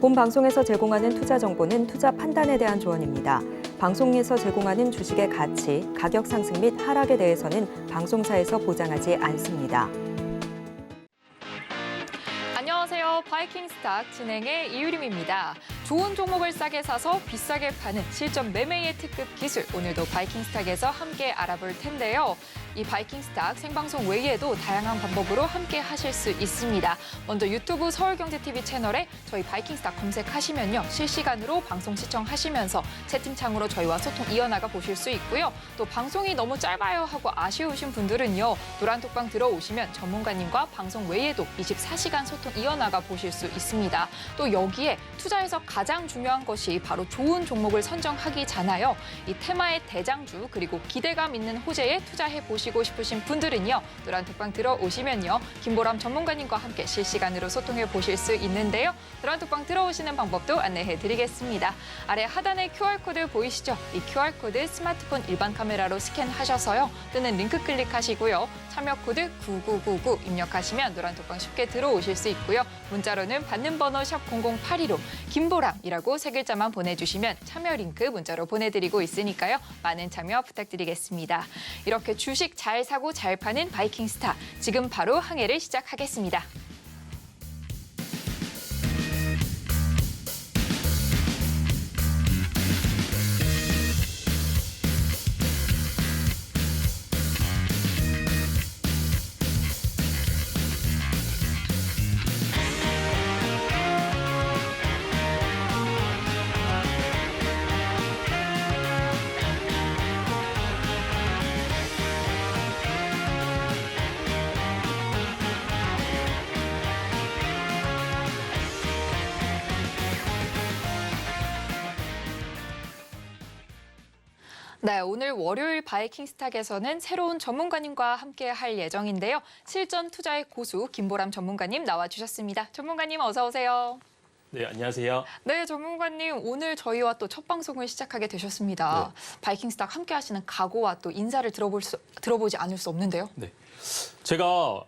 본 방송에서 제공하는 투자 정보는 투자 판단에 대한 조언입니다. 방송에서 제공하는 주식의 가치, 가격 상승 및 하락에 대해서는 방송사에서 보장하지 않습니다. 안녕하세요. 바이킹스탁 진행의 이유림입니다. 좋은 종목을 싸게 사서 비싸게 파는 실전 매매의 특급 기술, 오늘도 바이킹스탁에서 함께 알아볼 텐데요. 이 바이킹스탁 생방송 외에도 다양한 방법으로 함께 하실 수 있습니다. 먼저 유튜브 서울경제TV 채널에 저희 바이킹스탁 검색하시면요. 실시간으로 방송 시청하시면서 채팅창으로 저희와 소통 이어나가 보실 수 있고요. 또 방송이 너무 짧아요 하고 아쉬우신 분들은요. 노란톡방 들어오시면 전문가님과 방송 외에도 24시간 소통 이어나가 보실 수 있습니다. 또 여기에 투자에서 가장 중요한 것이 바로 좋은 종목을 선정하기잖아요. 이 테마의 대장주 그리고 기대감 있는 호재에 투자해 보시고 싶으신 분들은요. 노란톡방 들어오시면요. 김보람 전문가님과 함께 실시간으로 소통해 보실 수 있는데요. 노란톡방 들어오시는 방법도 안내해 드리겠습니다. 아래 하단에 QR코드 보이시죠? 이 QR코드 스마트폰 일반 카메라로 스캔하셔서요. 뜨는 링크 클릭하시고요. 참여 코드 9999 입력하시면 노란톡방 쉽게 들어오실 수 있고요. 문자로는 받는 번호 샵 0082로 김보람이라고 세 글자만 보내주시면 참여 링크 문자로 보내드리고 있으니까요. 많은 참여 부탁드리겠습니다. 이렇게 주식 잘 사고 잘 파는 바이킹스타, 지금 바로 항해를 시작하겠습니다. 네, 오늘 월요일 바이킹스탁에서는 새로운 전문가님과 함께 할 예정인데요. 실전 투자의 고수 김보람 전문가님 나와주셨습니다. 전문가님 어서 오세요. 네, 안녕하세요. 네, 전문가님 오늘 저희와 또 첫 방송을 시작하게 되셨습니다. 네. 바이킹스탁 함께 하시는 각오와 또 인사를 들어보지 않을 수 없는데요. 네, 제가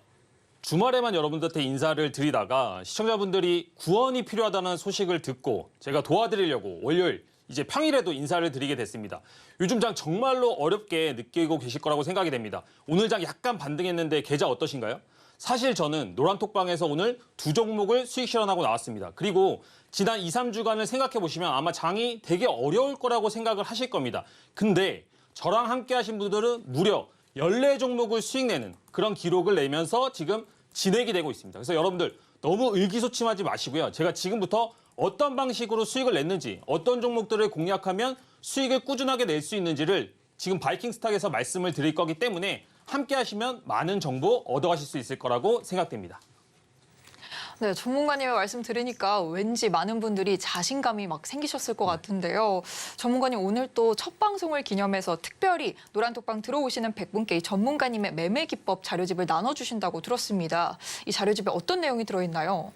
주말에만 여러분들한테 인사를 드리다가 시청자분들이 구원이 필요하다는 소식을 듣고 제가 도와드리려고 월요일 이제 평일에도 인사를 드리게 됐습니다. 요즘 장 정말로 어렵게 느끼고 계실 거라고 생각이 됩니다. 오늘 장 약간 반등했는데 계좌 어떠신가요? 사실 저는 노란톡방에서 오늘 두 종목을 수익 실현하고 나왔습니다. 그리고 지난 2, 3주간을 생각해 보시면 아마 장이 되게 어려울 거라고 생각을 하실 겁니다. 근데 저랑 함께 하신 분들은 무려 14종목을 수익 내는 그런 기록을 내면서 지금 진행이 되고 있습니다. 그래서 여러분들 너무 의기소침하지 마시고요. 제가 지금부터 어떤 방식으로 수익을 냈는지, 어떤 종목들을 공략하면 수익을 꾸준하게 낼 수 있는지를 지금 바이킹스탁에서 말씀을 드릴 거기 때문에 함께 하시면 많은 정보 얻어가실 수 있을 거라고 생각됩니다. 네, 전문가님의 말씀 들으니까 왠지 많은 분들이 자신감이 막 생기셨을 것 같은데요. 전문가님 오늘 또 첫 방송을 기념해서 특별히 노란톡방 들어오시는 100분께 이 전문가님의 매매 기법 자료집을 나눠주신다고 들었습니다. 이 자료집에 어떤 내용이 들어있나요?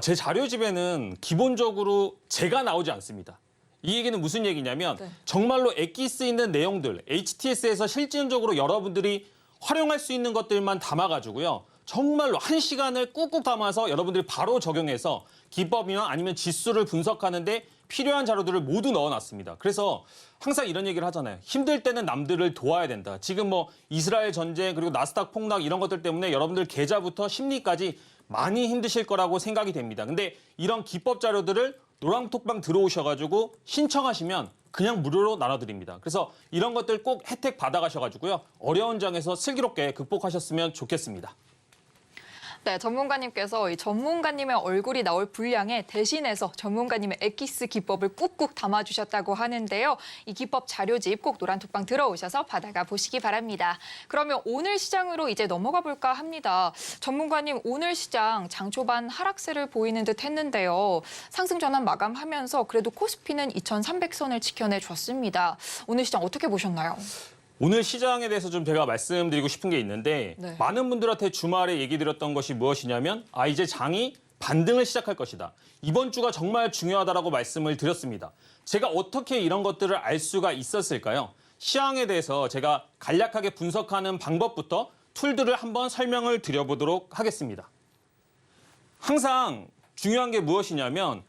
제 자료집에는 기본적으로 제가 나오지 않습니다. 이 얘기는 무슨 얘기냐면 정말로 엑기스 있는 내용들, HTS에서 실질적으로 여러분들이 활용할 수 있는 것들만 담아가지고요. 정말로 1시간을 꾹꾹 담아서 여러분들이 바로 적용해서 기법이나 아니면 지수를 분석하는데 필요한 자료들을 모두 넣어놨습니다. 그래서 항상 이런 얘기를 하잖아요. 힘들 때는 남들을 도와야 된다. 지금 뭐 이스라엘 전쟁 그리고 나스닥 폭락 이런 것들 때문에 여러분들 계좌부터 심리까지 많이 힘드실 거라고 생각이 됩니다. 근데 이런 기법 자료들을 노란톡방 들어오셔가지고 신청하시면 그냥 무료로 나눠드립니다. 그래서 이런 것들 꼭 혜택 받아가셔가지고요. 어려운 장에서 슬기롭게 극복하셨으면 좋겠습니다. 네, 전문가님께서 이 전문가님의 얼굴이 나올 분량에 대신해서 전문가님의 엑기스 기법을 꾹꾹 담아주셨다고 하는데요. 이 기법 자료집 꼭 노란톡방 들어오셔서 받아가 보시기 바랍니다. 그러면 오늘 시장으로 이제 넘어가 볼까 합니다. 전문가님 오늘 시장 장 초반 하락세를 보이는 듯 했는데요. 상승 전환 마감하면서 그래도 코스피는 2300선을 지켜내줬습니다. 오늘 시장 어떻게 보셨나요? 오늘 시장에 대해서 좀 제가 말씀드리고 싶은 게 있는데 많은 분들한테 주말에 얘기 드렸던 것이 무엇이냐면 이제 장이 반등을 시작할 것이다. 이번 주가 정말 중요하다라고 말씀을 드렸습니다. 제가 어떻게 이런 것들을 알 수가 있었을까요? 시황에 대해서 제가 간략하게 분석하는 방법부터 툴들을 한번 설명을 드려보도록 하겠습니다. 항상 중요한 게 무엇이냐면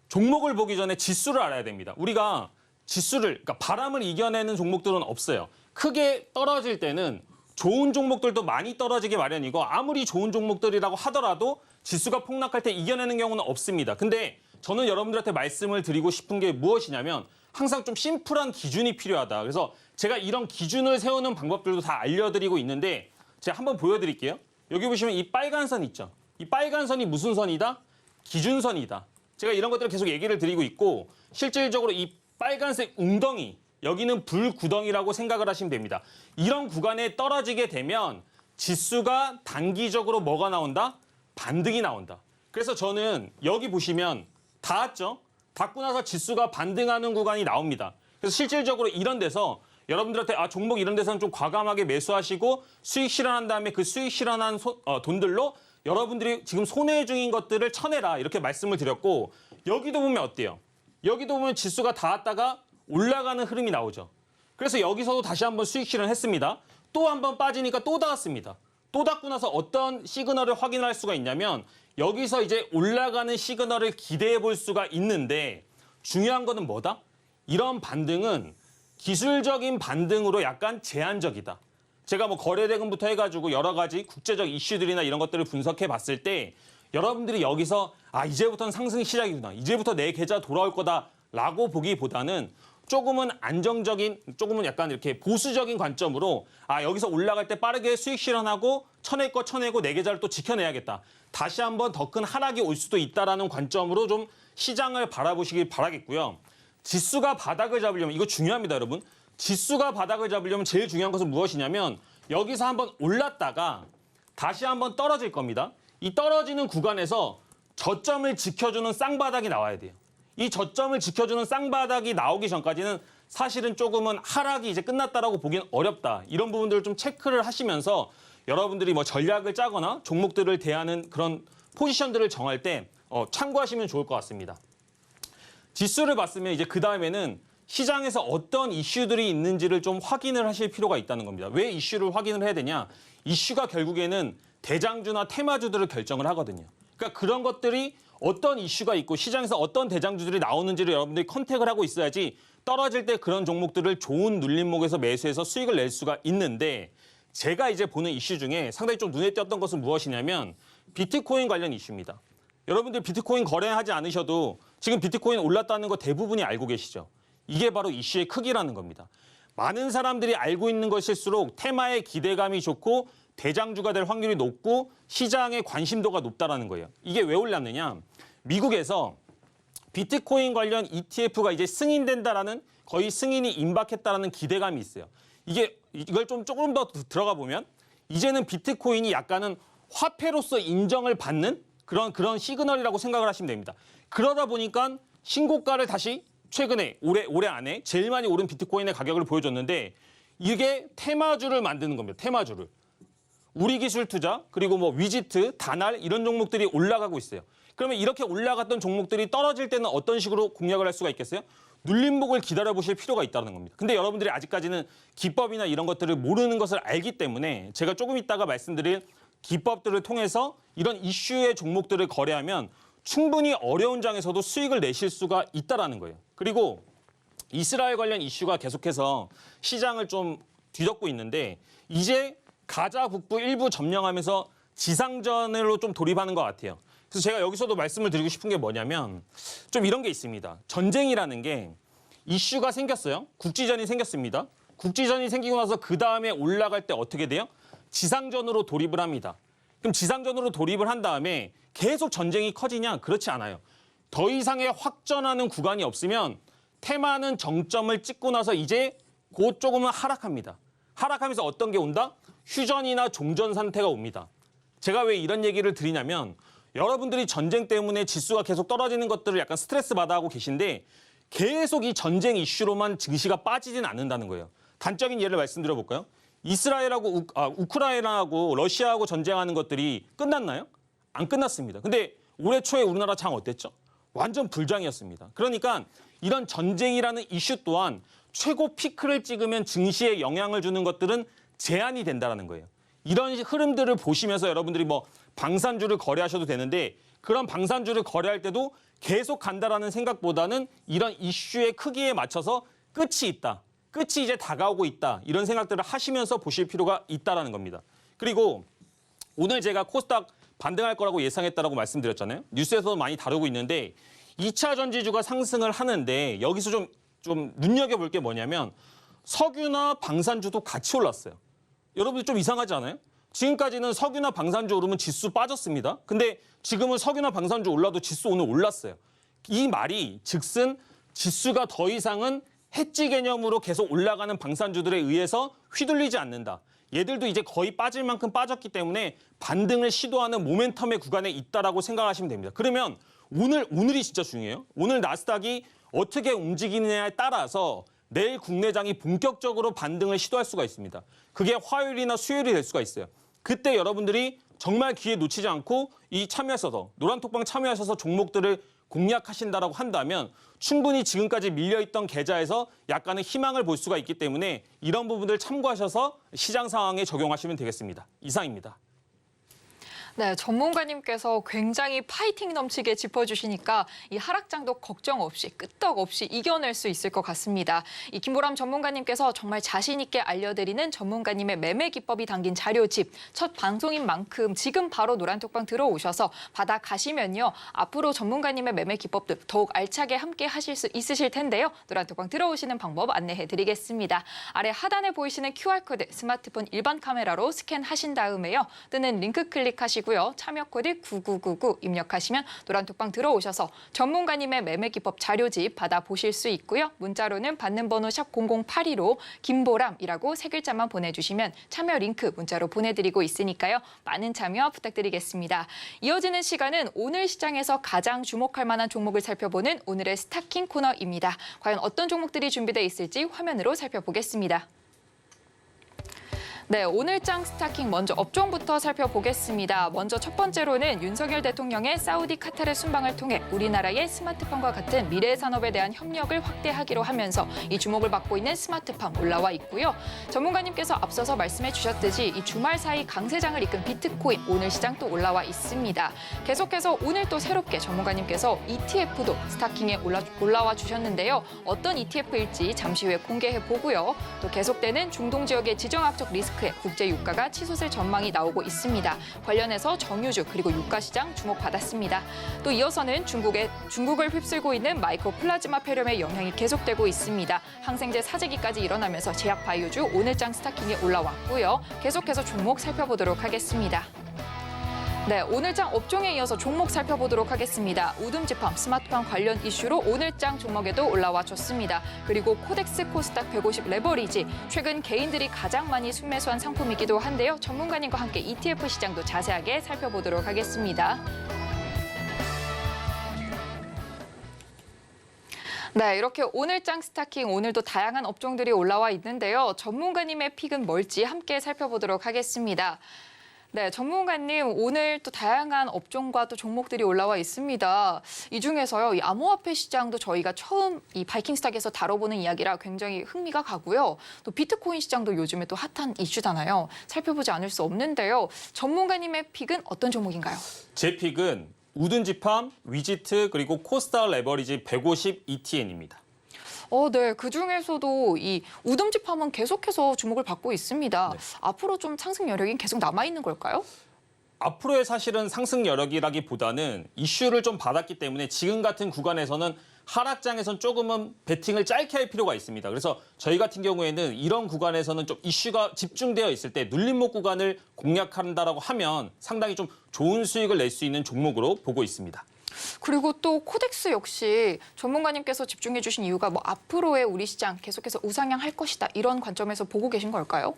종목을 보기 전에 지수를 알아야 됩니다. 우리가 지수를, 그러니까 바람을 이겨내는 종목들은 없어요. 크게 떨어질 때는 좋은 종목들도 많이 떨어지게 마련이고 아무리 좋은 종목들이라고 하더라도 지수가 폭락할 때 이겨내는 경우는 없습니다. 근데 저는 여러분들한테 말씀을 드리고 싶은 게 무엇이냐면 항상 좀 심플한 기준이 필요하다. 그래서 제가 이런 기준을 세우는 방법들도 다 알려드리고 있는데 제가 한번 보여드릴게요. 여기 보시면 이 빨간 선 있죠. 이 빨간 선이 무슨 선이다? 기준선이다. 제가 이런 것들을 계속 얘기를 드리고 있고 실질적으로 이 빨간색 웅덩이, 여기는 불구덩이라고 생각을 하시면 됩니다. 이런 구간에 떨어지게 되면 지수가 단기적으로 뭐가 나온다? 반등이 나온다. 그래서 저는 여기 보시면 닿았죠? 닿고 나서 지수가 반등하는 구간이 나옵니다. 그래서 실질적으로 이런 데서 여러분들한테 종목 이런 데서는 좀 과감하게 매수하시고 수익 실현한 다음에 그 수익 실현한 돈들로 여러분들이 지금 손해 중인 것들을 쳐내라 이렇게 말씀을 드렸고 여기도 보면 어때요? 여기도 보면 지수가 닿았다가 올라가는 흐름이 나오죠. 그래서 여기서도 다시 한번 수익 실현했습니다. 또 한번 빠지니까 또 닿았습니다. 또 닿고 나서 어떤 시그널을 확인할 수가 있냐면 여기서 이제 올라가는 시그널을 기대해 볼 수가 있는데 중요한 거는 뭐다? 이런 반등은 기술적인 반등으로 약간 제한적이다. 제가 뭐 거래대금부터 해가지고 여러 가지 국제적 이슈들이나 이런 것들을 분석해 봤을 때 여러분들이 여기서 이제부터는 상승 시작이구나. 이제부터 내 계좌 돌아올 거다라고 보기보다는 조금은 안정적인, 조금은 약간 이렇게 보수적인 관점으로 여기서 올라갈 때 빠르게 수익 실현하고 쳐낼 거 쳐내고 내 계좌를 또 지켜내야겠다. 다시 한번 더 큰 하락이 올 수도 있다라는 관점으로 좀 시장을 바라보시길 바라겠고요. 지수가 바닥을 잡으려면 이거 중요합니다, 여러분. 지수가 바닥을 잡으려면 제일 중요한 것은 무엇이냐면 여기서 한번 올랐다가 다시 한번 떨어질 겁니다. 이 떨어지는 구간에서 저점을 지켜주는 쌍바닥이 나와야 돼요. 이 저점을 지켜주는 쌍바닥이 나오기 전까지는 사실은 조금은 하락이 이제 끝났다라고 보기는 어렵다. 이런 부분들을 좀 체크를 하시면서 여러분들이 뭐 전략을 짜거나 종목들을 대하는 그런 포지션들을 정할 때 참고하시면 좋을 것 같습니다. 지수를 봤으면 이제 그 다음에는 시장에서 어떤 이슈들이 있는지를 좀 확인을 하실 필요가 있다는 겁니다. 왜 이슈를 확인을 해야 되냐? 이슈가 결국에는 대장주나 테마주들을 결정을 하거든요. 그러니까 그런 것들이 어떤 이슈가 있고 시장에서 어떤 대장주들이 나오는지를 여러분들이 컨택을 하고 있어야지 떨어질 때 그런 종목들을 좋은 눌림목에서 매수해서 수익을 낼 수가 있는데 제가 이제 보는 이슈 중에 상당히 좀 눈에 띄었던 것은 무엇이냐면 비트코인 관련 이슈입니다. 여러분들 비트코인 거래하지 않으셔도 지금 비트코인 올랐다는 거 대부분이 알고 계시죠? 이게 바로 이슈의 크기라는 겁니다. 많은 사람들이 알고 있는 것일수록 테마의 기대감이 좋고 대장주가 될 확률이 높고 시장의 관심도가 높다라는 거예요. 이게 왜 올랐느냐? 미국에서 비트코인 관련 ETF가 이제 승인된다라는 거의 승인이 임박했다라는 기대감이 있어요. 이걸 조금 더 들어가 보면 이제는 비트코인이 약간은 화폐로서 인정을 받는 그런 시그널이라고 생각을 하시면 됩니다. 그러다 보니까 신고가를 다시 최근에 올해 안에 제일 많이 오른 비트코인의 가격을 보여줬는데 이게 테마주를 만드는 겁니다. 테마주를. 우리기술투자 그리고 뭐 위지트, 다날 이런 종목들이 올라가고 있어요. 그러면 이렇게 올라갔던 종목들이 떨어질 때는 어떤 식으로 공략을 할 수가 있겠어요? 눌림목을 기다려보실 필요가 있다는 겁니다. 근데 여러분들이 아직까지는 기법이나 이런 것들을 모르는 것을 알기 때문에 제가 조금 이따가 말씀드릴 기법들을 통해서 이런 이슈의 종목들을 거래하면 충분히 어려운 장에서도 수익을 내실 수가 있다는 거예요. 그리고 이스라엘 관련 이슈가 계속해서 시장을 좀 뒤덮고 있는데 이제 가자 북부 일부 점령하면서 지상전으로 좀 돌입하는 것 같아요. 그래서 제가 여기서도 말씀을 드리고 싶은 게 뭐냐면 좀 이런 게 있습니다. 전쟁이라는 게 이슈가 생겼어요. 국지전이 생겼습니다. 국지전이 생기고 나서 그 다음에 올라갈 때 어떻게 돼요? 지상전으로 돌입을 합니다. 그럼 지상전으로 돌입을 한 다음에 계속 전쟁이 커지냐? 그렇지 않아요. 더 이상의 확전하는 구간이 없으면 테마는 정점을 찍고 나서 이제 곧 조금은 하락합니다. 하락하면서 어떤 게 온다? 휴전이나 종전 상태가 옵니다. 제가 왜 이런 얘기를 드리냐면 여러분들이 전쟁 때문에 지수가 계속 떨어지는 것들을 약간 스트레스 받아하고 계신데 계속 이 전쟁 이슈로만 증시가 빠지진 않는다는 거예요. 단적인 예를 말씀드려 볼까요? 이스라엘하고 우크라이나하고 러시아하고 전쟁하는 것들이 끝났나요? 안 끝났습니다. 근데 올해 초에 우리나라 장 어땠죠? 완전 불장이었습니다. 그러니까 이런 전쟁이라는 이슈 또한 최고 피크를 찍으면 증시에 영향을 주는 것들은 제한이 된다는 거예요. 이런 흐름들을 보시면서 여러분들이 뭐 방산주를 거래하셔도 되는데 그런 방산주를 거래할 때도 계속 간다라는 생각보다는 이런 이슈의 크기에 맞춰서 끝이 있다. 끝이 이제 다가오고 있다. 이런 생각들을 하시면서 보실 필요가 있다라는 겁니다. 그리고 오늘 제가 코스닥 반등할 거라고 예상했다라고 말씀드렸잖아요. 뉴스에서도 많이 다루고 있는데 2차 전지주가 상승을 하는데 여기서 좀 눈여겨볼 게 뭐냐면 석유나 방산주도 같이 올랐어요. 여러분들 좀 이상하지 않아요? 지금까지는 석유나 방산주 오르면 지수 빠졌습니다. 근데 지금은 석유나 방산주 올라도 지수 오늘 올랐어요. 이 말이 즉슨 지수가 더 이상은 해지 개념으로 계속 올라가는 방산주들에 의해서 휘둘리지 않는다. 얘들도 이제 거의 빠질 만큼 빠졌기 때문에 반등을 시도하는 모멘텀의 구간에 있다라고 생각하시면 됩니다. 그러면 오늘이 진짜 중요해요. 오늘 나스닥이 어떻게 움직이느냐에 따라서 내일 국내장이 본격적으로 반등을 시도할 수가 있습니다. 그게 화요일이나 수요일이 될 수가 있어요. 그때 여러분들이 정말 기회 놓치지 않고 이 참여하셔서 노란톡방 참여하셔서 종목들을 공략하신다라고 한다면 충분히 지금까지 밀려있던 계좌에서 약간의 희망을 볼 수가 있기 때문에 이런 부분들 참고하셔서 시장 상황에 적용하시면 되겠습니다. 이상입니다. 네, 전문가님께서 굉장히 파이팅 넘치게 짚어주시니까 이 하락장도 걱정 없이 끄떡 없이 이겨낼 수 있을 것 같습니다. 이 김보람 전문가님께서 정말 자신 있게 알려드리는 전문가님의 매매 기법이 담긴 자료집 첫 방송인 만큼 지금 바로 노란톡방 들어오셔서 받아가시면요. 앞으로 전문가님의 매매 기법들 더욱 알차게 함께 하실 수 있으실 텐데요. 노란톡방 들어오시는 방법 안내해드리겠습니다. 아래 하단에 보이시는 QR코드 스마트폰 일반 카메라로 스캔하신 다음에요. 뜨는 링크 클릭하시고 참여 코드 9999 입력하시면 노란톡방 들어오셔서 전문가님의 매매 기법 자료집 받아보실 수 있고요. 문자로는 받는 번호 샵 0082로 김보람이라고 세 글자만 보내주시면 참여 링크 문자로 보내드리고 있으니까요. 많은 참여 부탁드리겠습니다. 이어지는 시간은 오늘 시장에서 가장 주목할 만한 종목을 살펴보는 오늘의 스타킹 코너입니다. 과연 어떤 종목들이 준비되어 있을지 화면으로 살펴보겠습니다. 네, 오늘장 스타킹 먼저 업종부터 살펴보겠습니다. 먼저 첫 번째로는 윤석열 대통령의 사우디 카타르 순방을 통해 우리나라의 스마트팜과 같은 미래 산업에 대한 협력을 확대하기로 하면서 이 주목을 받고 있는 스마트팜 올라와 있고요. 전문가님께서 앞서서 말씀해 주셨듯이 이 주말 사이 강세장을 이끈 비트코인 오늘 시장 또 올라와 있습니다. 계속해서 오늘 또 새롭게 전문가님께서 ETF도 스타킹에 올라와 주셨는데요. 어떤 ETF일지 잠시 후에 공개해 보고요. 또 계속되는 중동 지역의 지정학적 리스크 국제 유가가 치솟을 전망이 나오고 있습니다. 관련해서 정유주 그리고 유가 시장 주목받았습니다. 또 이어서는 중국을 휩쓸고 있는 마이크로 플라즈마 폐렴의 영향이 계속되고 있습니다. 항생제 사재기까지 일어나면서 제약 바이오주 오늘장 스타킹에 올라왔고요. 계속해서 종목 살펴보도록 하겠습니다. 네, 오늘장 업종에 이어서 종목 살펴보도록 하겠습니다. 우듬지팜, 스마트팜 관련 이슈로 오늘장 종목에도 올라와 줬습니다. 그리고 코덱스 코스닥 150 레버리지, 최근 개인들이 가장 많이 순매수한 상품이기도 한데요. 전문가님과 함께 ETF 시장도 자세하게 살펴보도록 하겠습니다. 네, 이렇게 오늘장 스타킹 오늘도 다양한 업종들이 올라와 있는데요. 전문가님의 픽은 뭘지 함께 살펴보도록 하겠습니다. 네, 전문가님 오늘 또 다양한 업종과 또 종목들이 올라와 있습니다. 이 중에서요, 이 암호화폐 시장도 저희가 처음 이 바이킹스탁에서 다뤄보는 이야기라 굉장히 흥미가 가고요. 또 비트코인 시장도 요즘에 또 핫한 이슈잖아요. 살펴보지 않을 수 없는데요. 전문가님의 픽은 어떤 종목인가요? 제 픽은 우든지팜, 위지트 그리고 코스닥 레버리지 150 ETN입니다. 네. 그중에서도 이 우듬지팜은 계속해서 주목을 받고 있습니다. 네. 앞으로 좀 상승 여력이 계속 남아있는 걸까요? 앞으로의 사실은 상승 여력이라기보다는 이슈를 좀 받았기 때문에 지금 같은 구간에서는 하락장에선 조금은 베팅을 짧게 할 필요가 있습니다. 그래서 저희 같은 경우에는 이런 구간에서는 좀 이슈가 집중되어 있을 때 눌림목 구간을 공략한다라고 하면 상당히 좀 좋은 수익을 낼 수 있는 종목으로 보고 있습니다. 그리고 또 코덱스 역시 전문가님께서 집중해 주신 이유가 뭐 앞으로의 우리 시장 계속해서 우상향할 것이다 이런 관점에서 보고 계신 걸까요?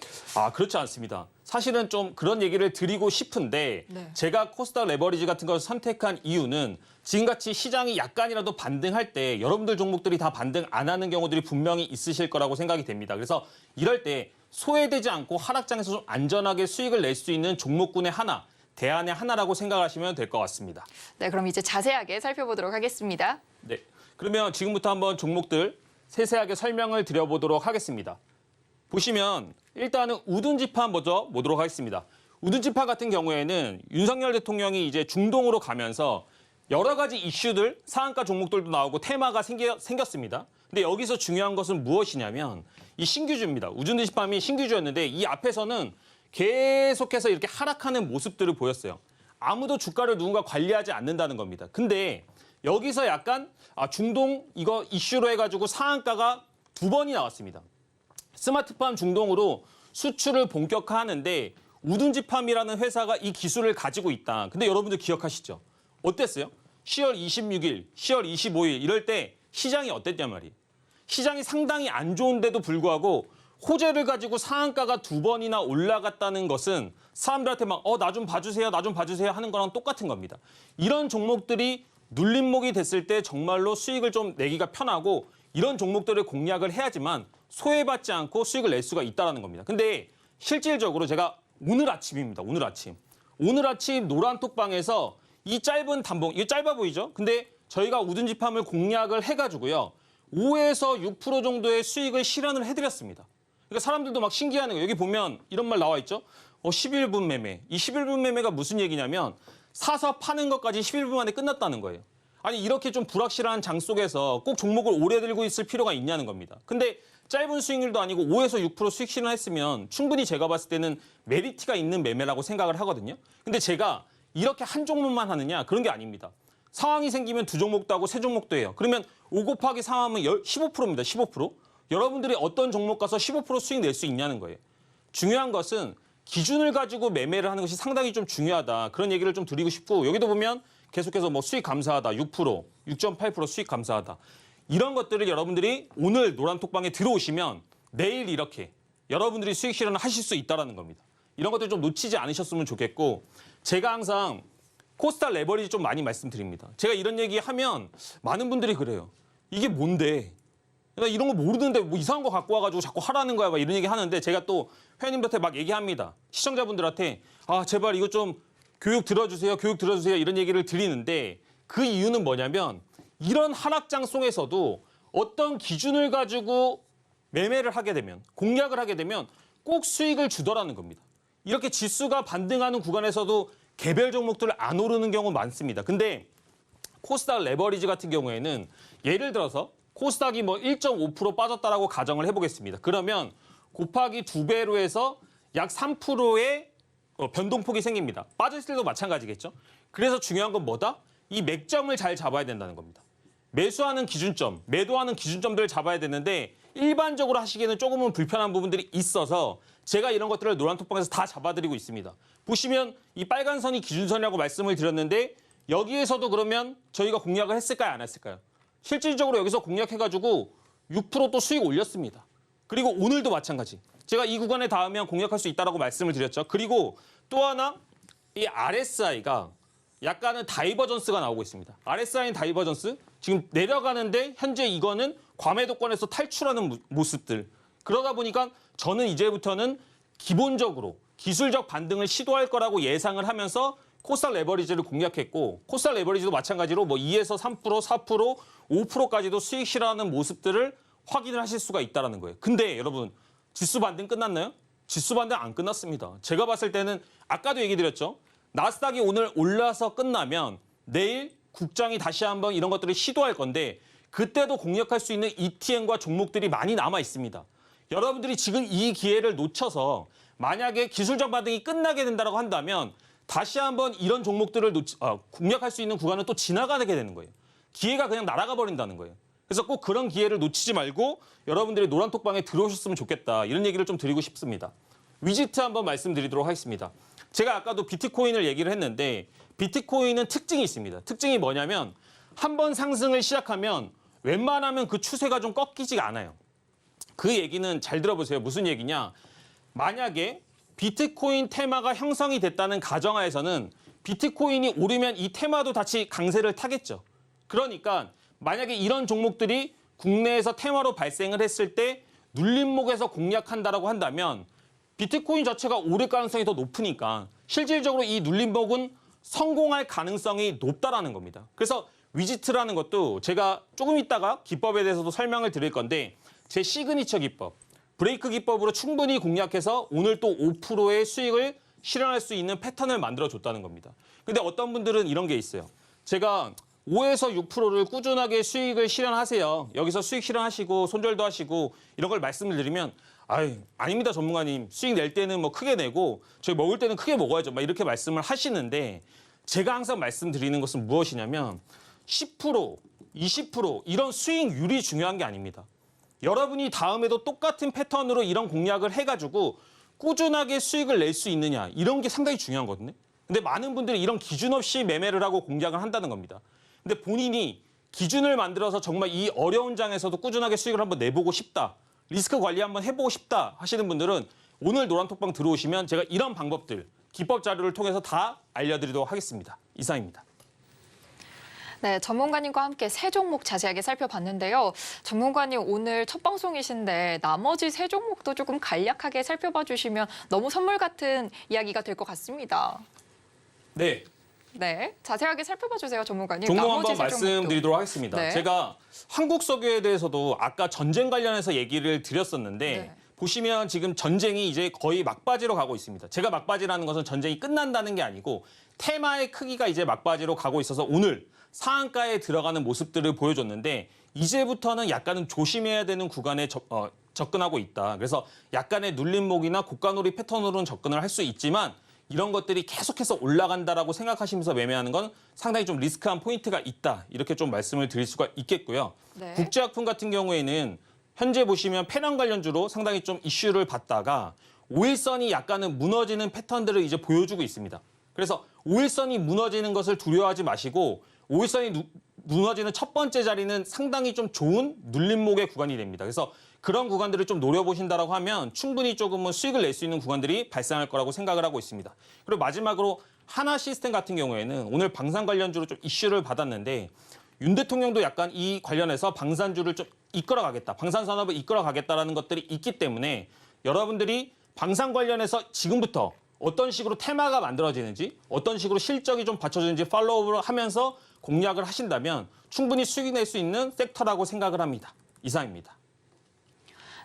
그렇지 않습니다. 사실은 좀 그런 얘기를 드리고 싶은데 네. 제가 코스닥 레버리지 같은 걸 선택한 이유는 지금같이 시장이 약간이라도 반등할 때 여러분들 종목들이 다 반등 안 하는 경우들이 분명히 있으실 거라고 생각이 됩니다. 그래서 이럴 때 소외되지 않고 하락장에서 좀 안전하게 수익을 낼 수 있는 종목군의 하나, 대안의 하나라고 생각하시면 될 것 같습니다. 네, 그럼 이제 자세하게 살펴보도록 하겠습니다. 네, 그러면 지금부터 한번 종목들 세세하게 설명을 드려보도록 하겠습니다. 보시면 일단은 우든지팜 먼저 보도록 하겠습니다. 우둔지파 같은 경우에는 윤석열 대통령이 이제 중동으로 가면서 여러 가지 이슈들, 상한가 종목들도 나오고 테마가 생겼습니다. 근데 여기서 중요한 것은 무엇이냐면 이 신규주입니다. 우둔지파이 신규주였는데 이 앞에서는 계속해서 이렇게 하락하는 모습들을 보였어요. 아무도 주가를 누군가 관리하지 않는다는 겁니다. 근데 여기서 약간 중동 이거 이슈로 해가지고 상한가가 2번이 나왔습니다. 스마트팜 중동으로 수출을 본격화하는데 우둔지팜이라는 회사가 이 기술을 가지고 있다. 근데 여러분들 기억하시죠? 어땠어요? 10월 26일, 10월 25일 이럴 때 시장이 어땠냔 말이에요. 시장이 상당히 안 좋은데도 불구하고 호재를 가지고 상한가가 2번이나 올라갔다는 것은 사람들한테 막 나 좀 봐주세요, 나 좀 봐주세요 하는 거랑 똑같은 겁니다. 이런 종목들이 눌림목이 됐을 때 정말로 수익을 좀 내기가 편하고 이런 종목들을 공략을 해야지만 소외받지 않고 수익을 낼 수가 있다는 겁니다. 근데 실질적으로 제가 오늘 아침입니다. 오늘 아침 노란톡방에서 이 짧은 단봉, 이거 짧아 보이죠? 근데 저희가 우둔지팜을 공략을 해가지고요. 5에서 6% 정도의 수익을 실현을 해드렸습니다. 그러니까 사람들도 막 신기해하는 거예요. 여기 보면 이런 말 나와 있죠? 11분 매매. 이 11분 매매가 무슨 얘기냐면 사서 파는 것까지 11분 만에 끝났다는 거예요. 아니 이렇게 좀 불확실한 장 속에서 꼭 종목을 오래 들고 있을 필요가 있냐는 겁니다. 근데 짧은 수익률도 아니고 5에서 6% 수익 실현했으면 충분히 제가 봤을 때는 메리트가 있는 매매라고 생각을 하거든요. 근데 제가 이렇게 한 종목만 하느냐? 그런 게 아닙니다. 상황이 생기면 2종목도 하고 3종목도 해요. 그러면 5 곱하기 3 하면 15%입니다. 15%. 여러분들이 어떤 종목 가서 15% 수익 낼 수 있냐는 거예요. 중요한 것은 기준을 가지고 매매를 하는 것이 상당히 좀 중요하다. 그런 얘기를 좀 드리고 싶고 여기도 보면 계속해서 뭐 수익 감사하다. 6%, 6.8% 수익 감사하다. 이런 것들을 여러분들이 오늘 노란톡방에 들어오시면 내일 이렇게 여러분들이 수익 실현을 하실 수 있다는 겁니다. 이런 것들 좀 놓치지 않으셨으면 좋겠고 제가 항상 코스닥 레버리지 좀 많이 말씀드립니다. 제가 이런 얘기하면 많은 분들이 그래요. 이게 뭔데? 나 이런 거 모르는데 뭐 이상한 거 갖고 와가지고 자꾸 하라는 거야 막 이런 얘기 하는데 제가 또 회원님들한테 막 얘기합니다. 시청자분들한테 제발 이거 좀 교육 들어주세요. 이런 얘기를 드리는데 그 이유는 뭐냐면 이런 하락장 속에서도 어떤 기준을 가지고 매매를 하게 되면 공략을 하게 되면 꼭 수익을 주더라는 겁니다. 이렇게 지수가 반등하는 구간에서도 개별 종목들 안 오르는 경우 많습니다. 근데 코스닥 레버리지 같은 경우에는 예를 들어서 코스닥이 뭐 1.5% 빠졌다라고 가정을 해보겠습니다. 그러면 곱하기 2배로 해서 약 3%의 변동폭이 생깁니다. 빠졌을 때도 마찬가지겠죠. 그래서 중요한 건 뭐다? 이 맥점을 잘 잡아야 된다는 겁니다. 매수하는 기준점, 매도하는 기준점들을 잡아야 되는데 일반적으로 하시기에는 조금은 불편한 부분들이 있어서 제가 이런 것들을 노란톡방에서 다 잡아드리고 있습니다. 보시면 이 빨간 선이 기준선이라고 말씀을 드렸는데 여기에서도 그러면 저희가 공략을 했을까요? 안 했을까요? 실질적으로 여기서 공략해가지고 6%또 수익 올렸습니다. 그리고 오늘도 마찬가지. 제가 이 구간에 닿으면 공략할 수 있다고 말씀을 드렸죠. 그리고 또 하나 이 RSI가 약간은 다이버전스가 나오고 있습니다. RSI는 다이버전스. 지금 내려가는데 현재 이거는 과매도권에서 탈출하는 모습들. 그러다 보니까 저는 이제부터는 기본적으로 기술적 반등을 시도할 거라고 예상을 하면서 코스닥 레버리지를 공략했고 코스닥 레버리지도 마찬가지로 뭐 2에서 3%, 4%, 5%까지도 수익 실현하는 모습들을 확인을 하실 수가 있다는 거예요. 근데 여러분 지수 반등 끝났나요? 지수 반등 안 끝났습니다. 제가 봤을 때는 아까도 얘기 드렸죠. 나스닥이 오늘 올라서 끝나면 내일 국장이 다시 한번 이런 것들을 시도할 건데 그때도 공략할 수 있는 ETN과 종목들이 많이 남아 있습니다. 여러분들이 지금 이 기회를 놓쳐서 만약에 기술적 반등이 끝나게 된다고 한다면 다시 한번 이런 종목들을 공략할 수 있는 구간은 또 지나가게 되는 거예요. 기회가 그냥 날아가 버린다는 거예요. 그래서 꼭 그런 기회를 놓치지 말고 여러분들이 노란톡방에 들어오셨으면 좋겠다. 이런 얘기를 좀 드리고 싶습니다. 위지트 한번 말씀드리도록 하겠습니다. 제가 아까도 비트코인을 얘기를 했는데 비트코인은 특징이 있습니다. 특징이 뭐냐면 한번 상승을 시작하면 웬만하면 그 추세가 좀 꺾이지가 않아요. 그 얘기는 잘 들어보세요. 무슨 얘기냐. 만약에 비트코인 테마가 형성이 됐다는 가정하에서는 비트코인이 오르면 이 테마도 같이 강세를 타겠죠. 그러니까 만약에 이런 종목들이 국내에서 테마로 발생을 했을 때 눌림목에서 공략한다라고 한다면 비트코인 자체가 오를 가능성이 더 높으니까 실질적으로 이 눌림목은 성공할 가능성이 높다라는 겁니다. 그래서 위지트라는 것도 제가 조금 있다가 기법에 대해서도 설명을 드릴 건데 제 시그니처 기법, 브레이크 기법으로 충분히 공략해서 오늘 또 5%의 수익을 실현할 수 있는 패턴을 만들어줬다는 겁니다. 근데 어떤 분들은 이런 게 있어요. 제가 5에서 6%를 꾸준하게 수익을 실현하세요. 여기서 수익 실현하시고 손절도 하시고 이런 걸 말씀을 드리면 아닙니다, 전문가님. 수익 낼 때는 뭐 크게 내고 저희 먹을 때는 크게 먹어야죠. 막 이렇게 말씀을 하시는데 제가 항상 말씀드리는 것은 무엇이냐면 10%, 20% 이런 수익률이 중요한 게 아닙니다. 여러분이 다음에도 똑같은 패턴으로 이런 공략을 해가지고 꾸준하게 수익을 낼 수 있느냐 이런 게 상당히 중요하거든요. 근데 많은 분들이 이런 기준 없이 매매를 하고 공략을 한다는 겁니다. 근데 본인이 기준을 만들어서 정말 이 어려운 장에서도 꾸준하게 수익을 한번 내보고 싶다. 리스크 관리 한번 해보고 싶다 하시는 분들은 오늘 노란톡방 들어오시면 제가 이런 방법들, 기법 자료를 통해서 다 알려드리도록 하겠습니다. 이상입니다. 네, 전문가님과 함께 세 종목 자세하게 살펴봤는데요. 전문가님 오늘 첫 방송이신데 나머지 세 종목도 조금 간략하게 살펴봐 주시면 너무 선물 같은 이야기가 될 것 같습니다. 네. 네, 자세하게 살펴봐 주세요, 전문가님. 종목 나머지 한번 세 종목도. 말씀드리도록 하겠습니다. 네. 제가 한국 석유에 대해서도 아까 전쟁 관련해서 얘기를 드렸었는데 네. 보시면 지금 전쟁이 이제 거의 막바지로 가고 있습니다. 제가 막바지라는 것은 전쟁이 끝난다는 게 아니고 테마의 크기가 이제 막바지로 가고 있어서 오늘 상한가에 들어가는 모습들을 보여줬는데 이제부터는 약간은 조심해야 되는 구간에 접근하고 있다. 그래서 약간의 눌림목이나 고가놀이 패턴으로는 접근을 할 수 있지만 이런 것들이 계속해서 올라간다라고 생각하시면서 매매하는 건 상당히 좀 리스크한 포인트가 있다. 이렇게 좀 말씀을 드릴 수가 있겠고요. 네. 국제학품 같은 경우에는 현재 보시면 패널 관련주로 상당히 좀 이슈를 받다가 5일선이 약간은 무너지는 패턴들을 이제 보여주고 있습니다. 그래서 5일선이 무너지는 것을 두려워하지 마시고 5일선이 무너지는 첫 번째 자리는 상당히 좀 좋은 눌림목의 구간이 됩니다. 그래서 그런 구간들을 좀 노려보신다라고 하면 충분히 조금은 수익을 낼 수 있는 구간들이 발생할 거라고 생각을 하고 있습니다. 그리고 마지막으로 하나 시스템 같은 경우에는 오늘 방산 관련주로 좀 이슈를 받았는데 윤 대통령도 약간 이 관련해서 방산주를 좀 이끌어가겠다, 방산 산업을 이끌어가겠다라는 것들이 있기 때문에 여러분들이 방산 관련해서 지금부터 어떤 식으로 테마가 만들어지는지, 어떤 식으로 실적이 좀 받쳐지는지 팔로우를 하면서 공략을 하신다면 충분히 수익 낼 수 있는 섹터라고 생각을 합니다. 이상입니다.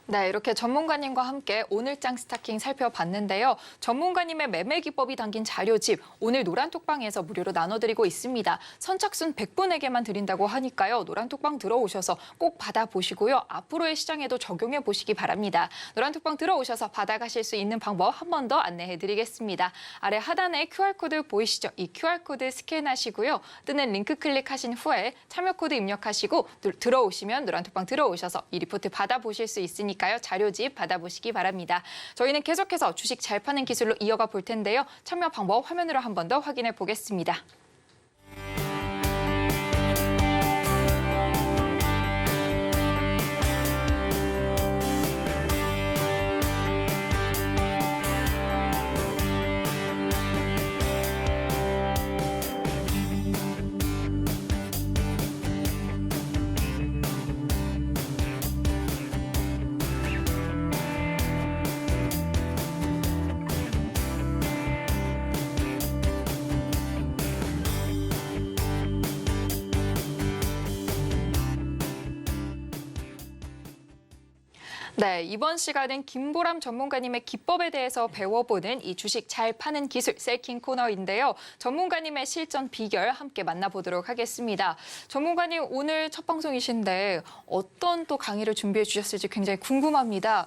네, 이렇게 전문가님과 함께 오늘장 스타킹 살펴봤는데요. 전문가님의 매매 기법이 담긴 자료집 오늘 노란톡방에서 무료로 나눠드리고 있습니다. 선착순 100분에게만 드린다고 하니까요. 노란톡방 들어오셔서 꼭 받아보시고요. 앞으로의 시장에도 적용해 보시기 바랍니다. 노란톡방 들어오셔서 받아가실 수 있는 방법 한 번 더 안내해드리겠습니다. 아래 하단에 QR코드 보이시죠? 이 QR코드 스캔하시고요. 뜨는 링크 클릭하신 후에 참여 코드 입력하시고 들어오시면 노란톡방 들어오셔서 이 리포트 받아보실 수 있으니까요. 자료집 받아보시기 바랍니다. 저희는 계속해서 주식 잘 파는 기술로 이어가 볼 텐데요. 참여 방법 화면으로 한 번 더 확인해 보겠습니다. 네, 이번 시간은 김보람 전문가님의 기법에 대해서 배워보는 이 주식 잘 파는 기술 셀킹 코너인데요. 전문가님의 실전 비결 함께 만나보도록 하겠습니다. 전문가님 오늘 첫 방송이신데 어떤 또 강의를 준비해 주셨을지 굉장히 궁금합니다.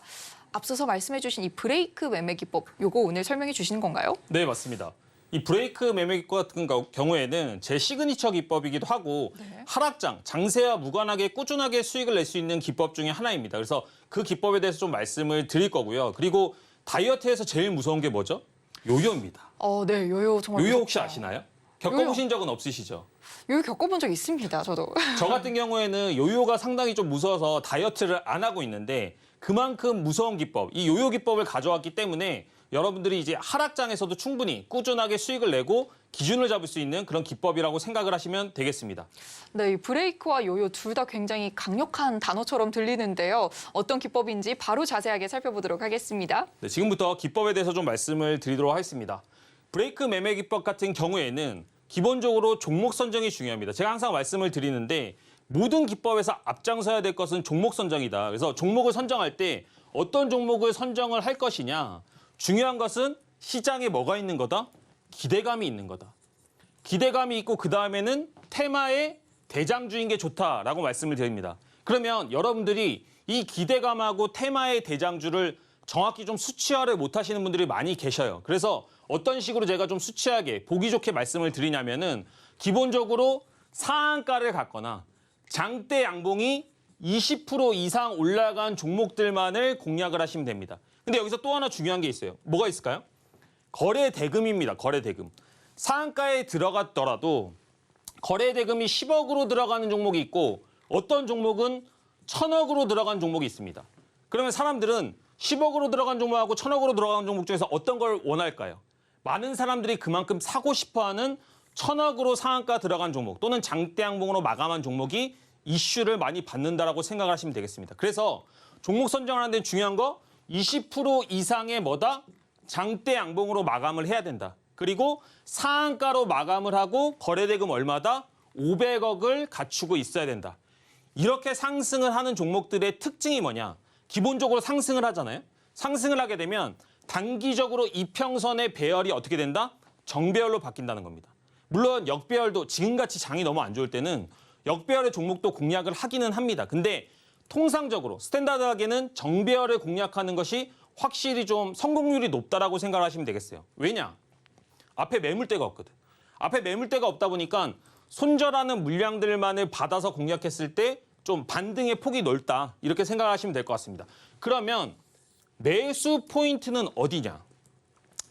앞서서 말씀해 주신 이 브레이크 매매 기법, 요거 오늘 설명해 주시는 건가요? 네, 맞습니다. 이 브레이크 매매 기법 같은 경우에는 제 시그니처 기법이기도 하고 네. 하락장, 장세와 무관하게 꾸준하게 수익을 낼 수 있는 기법 중에 하나입니다. 그래서 그 기법에 대해서 좀 말씀을 드릴 거고요. 그리고 다이어트에서 제일 무서운 게 뭐죠? 요요입니다. 네, 요요 정말 요요 무섭다. 혹시 아시나요? 겪어보신 적은 없으시죠? 요요 겪어본 적 있습니다, 저도. 저 같은 경우에는 요요가 상당히 좀 무서워서 다이어트를 안 하고 있는데 그만큼 무서운 기법, 이 요요 기법을 가져왔기 때문에 여러분들이 이제 하락장에서도 충분히 꾸준하게 수익을 내고 기준을 잡을 수 있는 그런 기법이라고 생각을 하시면 되겠습니다. 네, 이 브레이크와 요요 둘 다 굉장히 강력한 단어처럼 들리는데요. 어떤 기법인지 바로 자세하게 살펴보도록 하겠습니다. 네, 지금부터 기법에 대해서 좀 말씀을 드리도록 하겠습니다. 브레이크 매매 기법 같은 경우에는 기본적으로 종목 선정이 중요합니다. 제가 항상 말씀을 드리는데 모든 기법에서 앞장서야 될 것은 종목 선정이다. 그래서 종목을 선정할 때 어떤 종목을 선정을 할 것이냐. 중요한 것은 시장에 뭐가 있는 거다? 기대감이 있는 거다. 기대감이 있고 그 다음에는 테마의 대장주인 게 좋다라고 말씀을 드립니다. 그러면 여러분들이 이 기대감하고 테마의 대장주를 정확히 좀 수치화를 못하시는 분들이 많이 계셔요. 그래서 어떤 식으로 제가 좀 수치하게 보기 좋게 말씀을 드리냐면은 기본적으로 상한가를 갖거나 장대 양봉이 20% 이상 올라간 종목들만을 공략을 하시면 됩니다. 근데 여기서 또 하나 중요한 게 있어요. 뭐가 있을까요? 거래 대금입니다. 거래 대금. 상한가에 들어갔더라도 거래 대금이 10억으로 들어가는 종목이 있고 어떤 종목은 1,000억으로 들어간 종목이 있습니다. 그러면 사람들은 10억으로 들어간 종목하고 1,000억으로 들어간 종목 중에서 어떤 걸 원할까요? 많은 사람들이 그만큼 사고 싶어하는 1,000억으로 상한가 들어간 종목 또는 장대 양봉으로 마감한 종목이 이슈를 많이 받는다라고 생각을 하시면 되겠습니다. 그래서 종목 선정하는 데 중요한 거 20% 이상의 뭐다? 장대 양봉으로 마감을 해야 된다. 그리고 상한가로 마감을 하고 거래대금 얼마다? 500억을 갖추고 있어야 된다. 이렇게 상승을 하는 종목들의 특징이 뭐냐? 기본적으로 상승을 하잖아요. 상승을 하게 되면 단기적으로 이평선의 배열이 어떻게 된다? 정배열로 바뀐다는 겁니다. 물론 역배열도 지금같이 장이 너무 안 좋을 때는 역배열의 종목도 공략을 하기는 합니다. 근데 통상적으로 스탠다드하게는 정배열을 공략하는 것이 확실히 좀 성공률이 높다라고 생각을 하시면 되겠어요. 왜냐? 앞에 매물대가 없거든. 앞에 매물대가 없다 보니까 손절하는 물량들만을 받아서 공략했을 때 좀 반등의 폭이 넓다. 이렇게 생각하시면 될 것 같습니다. 그러면 매수 포인트는 어디냐?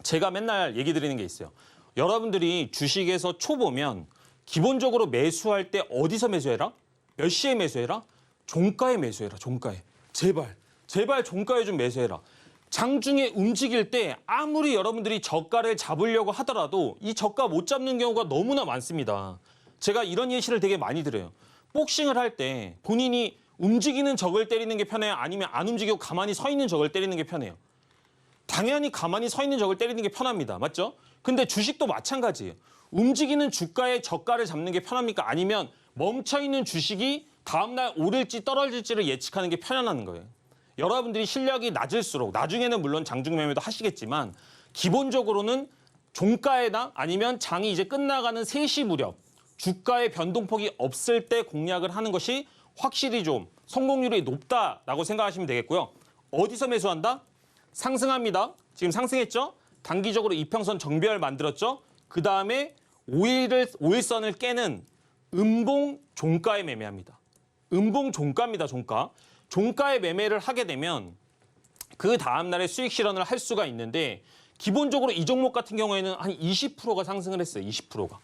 제가 맨날 얘기 드리는 게 있어요. 여러분들이 주식에서 초보면 기본적으로 매수할 때 어디서 매수해라? 몇 시에 매수해라? 종가에 매수해라. 종가에. 제발 종가에 좀 매수해라. 장중에 움직일 때 아무리 여러분들이 저가를 잡으려고 하더라도 이 저가 못 잡는 경우가 너무나 많습니다. 제가 이런 예시를 되게 많이 드려요. 복싱을 할 때 본인이 움직이는 적을 때리는 게 편해요? 아니면 안 움직이고 가만히 서 있는 적을 때리는 게 편해요? 당연히 가만히 서 있는 적을 때리는 게 편합니다. 맞죠? 근데 주식도 마찬가지예요. 움직이는 주가의 저가를 잡는 게 편합니까? 아니면 멈춰있는 주식이 다음날 오를지 떨어질지를 예측하는 게 편안한 거예요. 여러분들이 실력이 낮을수록 나중에는 물론 장중 매매도 하시겠지만 기본적으로는 종가에나 아니면 장이 이제 끝나가는 3시 무렵 주가의 변동폭이 없을 때 공략을 하는 것이 확실히 좀 성공률이 높다라고 생각하시면 되겠고요. 어디서 매수한다? 상승합니다. 지금 상승했죠? 단기적으로 이평선 정배열 만들었죠? 그 다음에 5일선을 깨는 음봉 종가에 매매합니다. 음봉 종가입니다. 종가. 종가에 매매를 하게 되면 그 다음날에 수익 실현을 할 수가 있는데 기본적으로 이 종목 같은 경우에는 한 20%가 상승을 했어요. 20%가.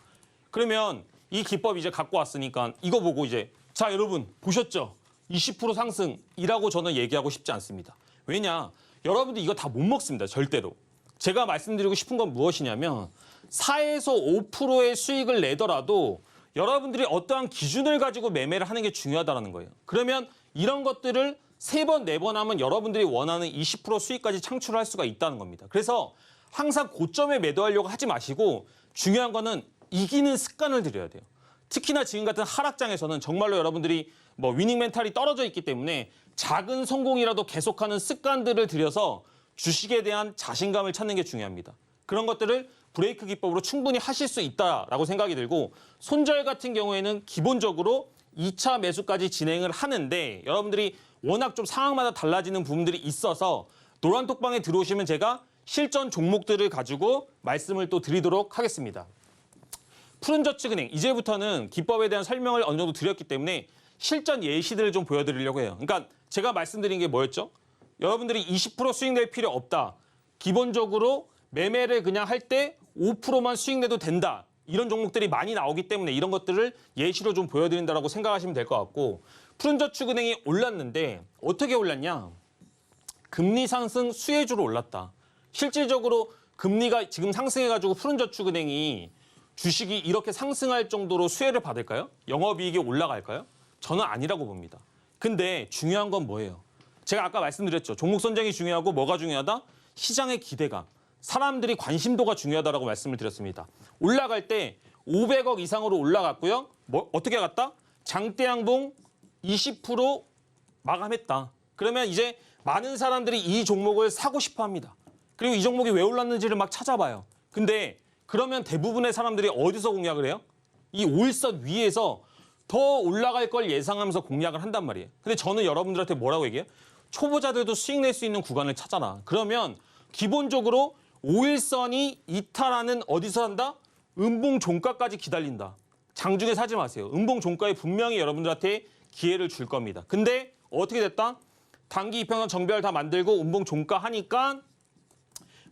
그러면 이 기법 이제 갖고 왔으니까 이거 보고 이제 자 여러분 보셨죠? 20% 상승이라고 저는 얘기하고 싶지 않습니다. 왜냐? 여러분들 이거 다 못 먹습니다. 절대로. 제가 말씀드리고 싶은 건 무엇이냐면 4에서 5%의 수익을 내더라도 여러분들이 어떠한 기준을 가지고 매매를 하는 게 중요하다는 거예요. 그러면 이런 것들을 3번, 4번 하면 여러분들이 원하는 20% 수익까지 창출할 수가 있다는 겁니다. 그래서 항상 고점에 매도하려고 하지 마시고 중요한 거는 이기는 습관을 들여야 돼요. 특히나 지금 같은 하락장에서는 정말로 여러분들이 위닝 멘탈이 떨어져 있기 때문에 작은 성공이라도 계속하는 습관들을 들여서 주식에 대한 자신감을 찾는 게 중요합니다. 그런 것들을 브레이크 기법으로 충분히 하실 수 있다라고 생각이 들고 손절 같은 경우에는 기본적으로 2차 매수까지 진행을 하는데 여러분들이 워낙 좀 상황마다 달라지는 부분들이 있어서 노란톡방에 들어오시면 제가 실전 종목들을 가지고 말씀을 또 드리도록 하겠습니다. 푸른저축은행 이제부터는 기법에 대한 설명을 어느 정도 드렸기 때문에 실전 예시들을 좀 보여드리려고 해요. 그러니까 제가 말씀드린 게 뭐였죠? 여러분들이 20% 수익 낼 필요 없다. 기본적으로 매매를 그냥 할 때 5%만 수익 내도 된다. 이런 종목들이 많이 나오기 때문에 이런 것들을 예시로 좀 보여드린다고 생각하시면 될 것 같고 푸른저축은행이 올랐는데 어떻게 올랐냐? 금리 상승 수혜주로 올랐다. 실질적으로 금리가 지금 상승해가지고 푸른저축은행이 주식이 이렇게 상승할 정도로 수혜를 받을까요? 영업이익이 올라갈까요? 저는 아니라고 봅니다. 근데 중요한 건 뭐예요? 제가 아까 말씀드렸죠. 종목 선정이 중요하고 뭐가 중요하다? 시장의 기대감. 사람들이 관심도가 중요하다고 말씀을 드렸습니다. 올라갈 때 500억 이상으로 올라갔고요. 어떻게 갔다? 장대 양봉 20% 마감했다. 그러면 이제 많은 사람들이 이 종목을 사고 싶어 합니다. 그리고 이 종목이 왜 올랐는지를 막 찾아봐요. 근데 그러면 대부분의 사람들이 어디서 공략을 해요? 이 5일선 위에서 더 올라갈 걸 예상하면서 공략을 한단 말이에요. 근데 저는 여러분들한테 뭐라고 얘기해요? 초보자들도 수익 낼 수 있는 구간을 찾아라. 그러면 기본적으로 5일선이 이탈하는 어디서 한다? 음봉 종가까지 기다린다. 장중에 사지 마세요. 음봉 종가에 분명히 여러분들한테 기회를 줄 겁니다. 근데 어떻게 됐다? 단기 이평선 정배열 다 만들고 음봉 종가 하니까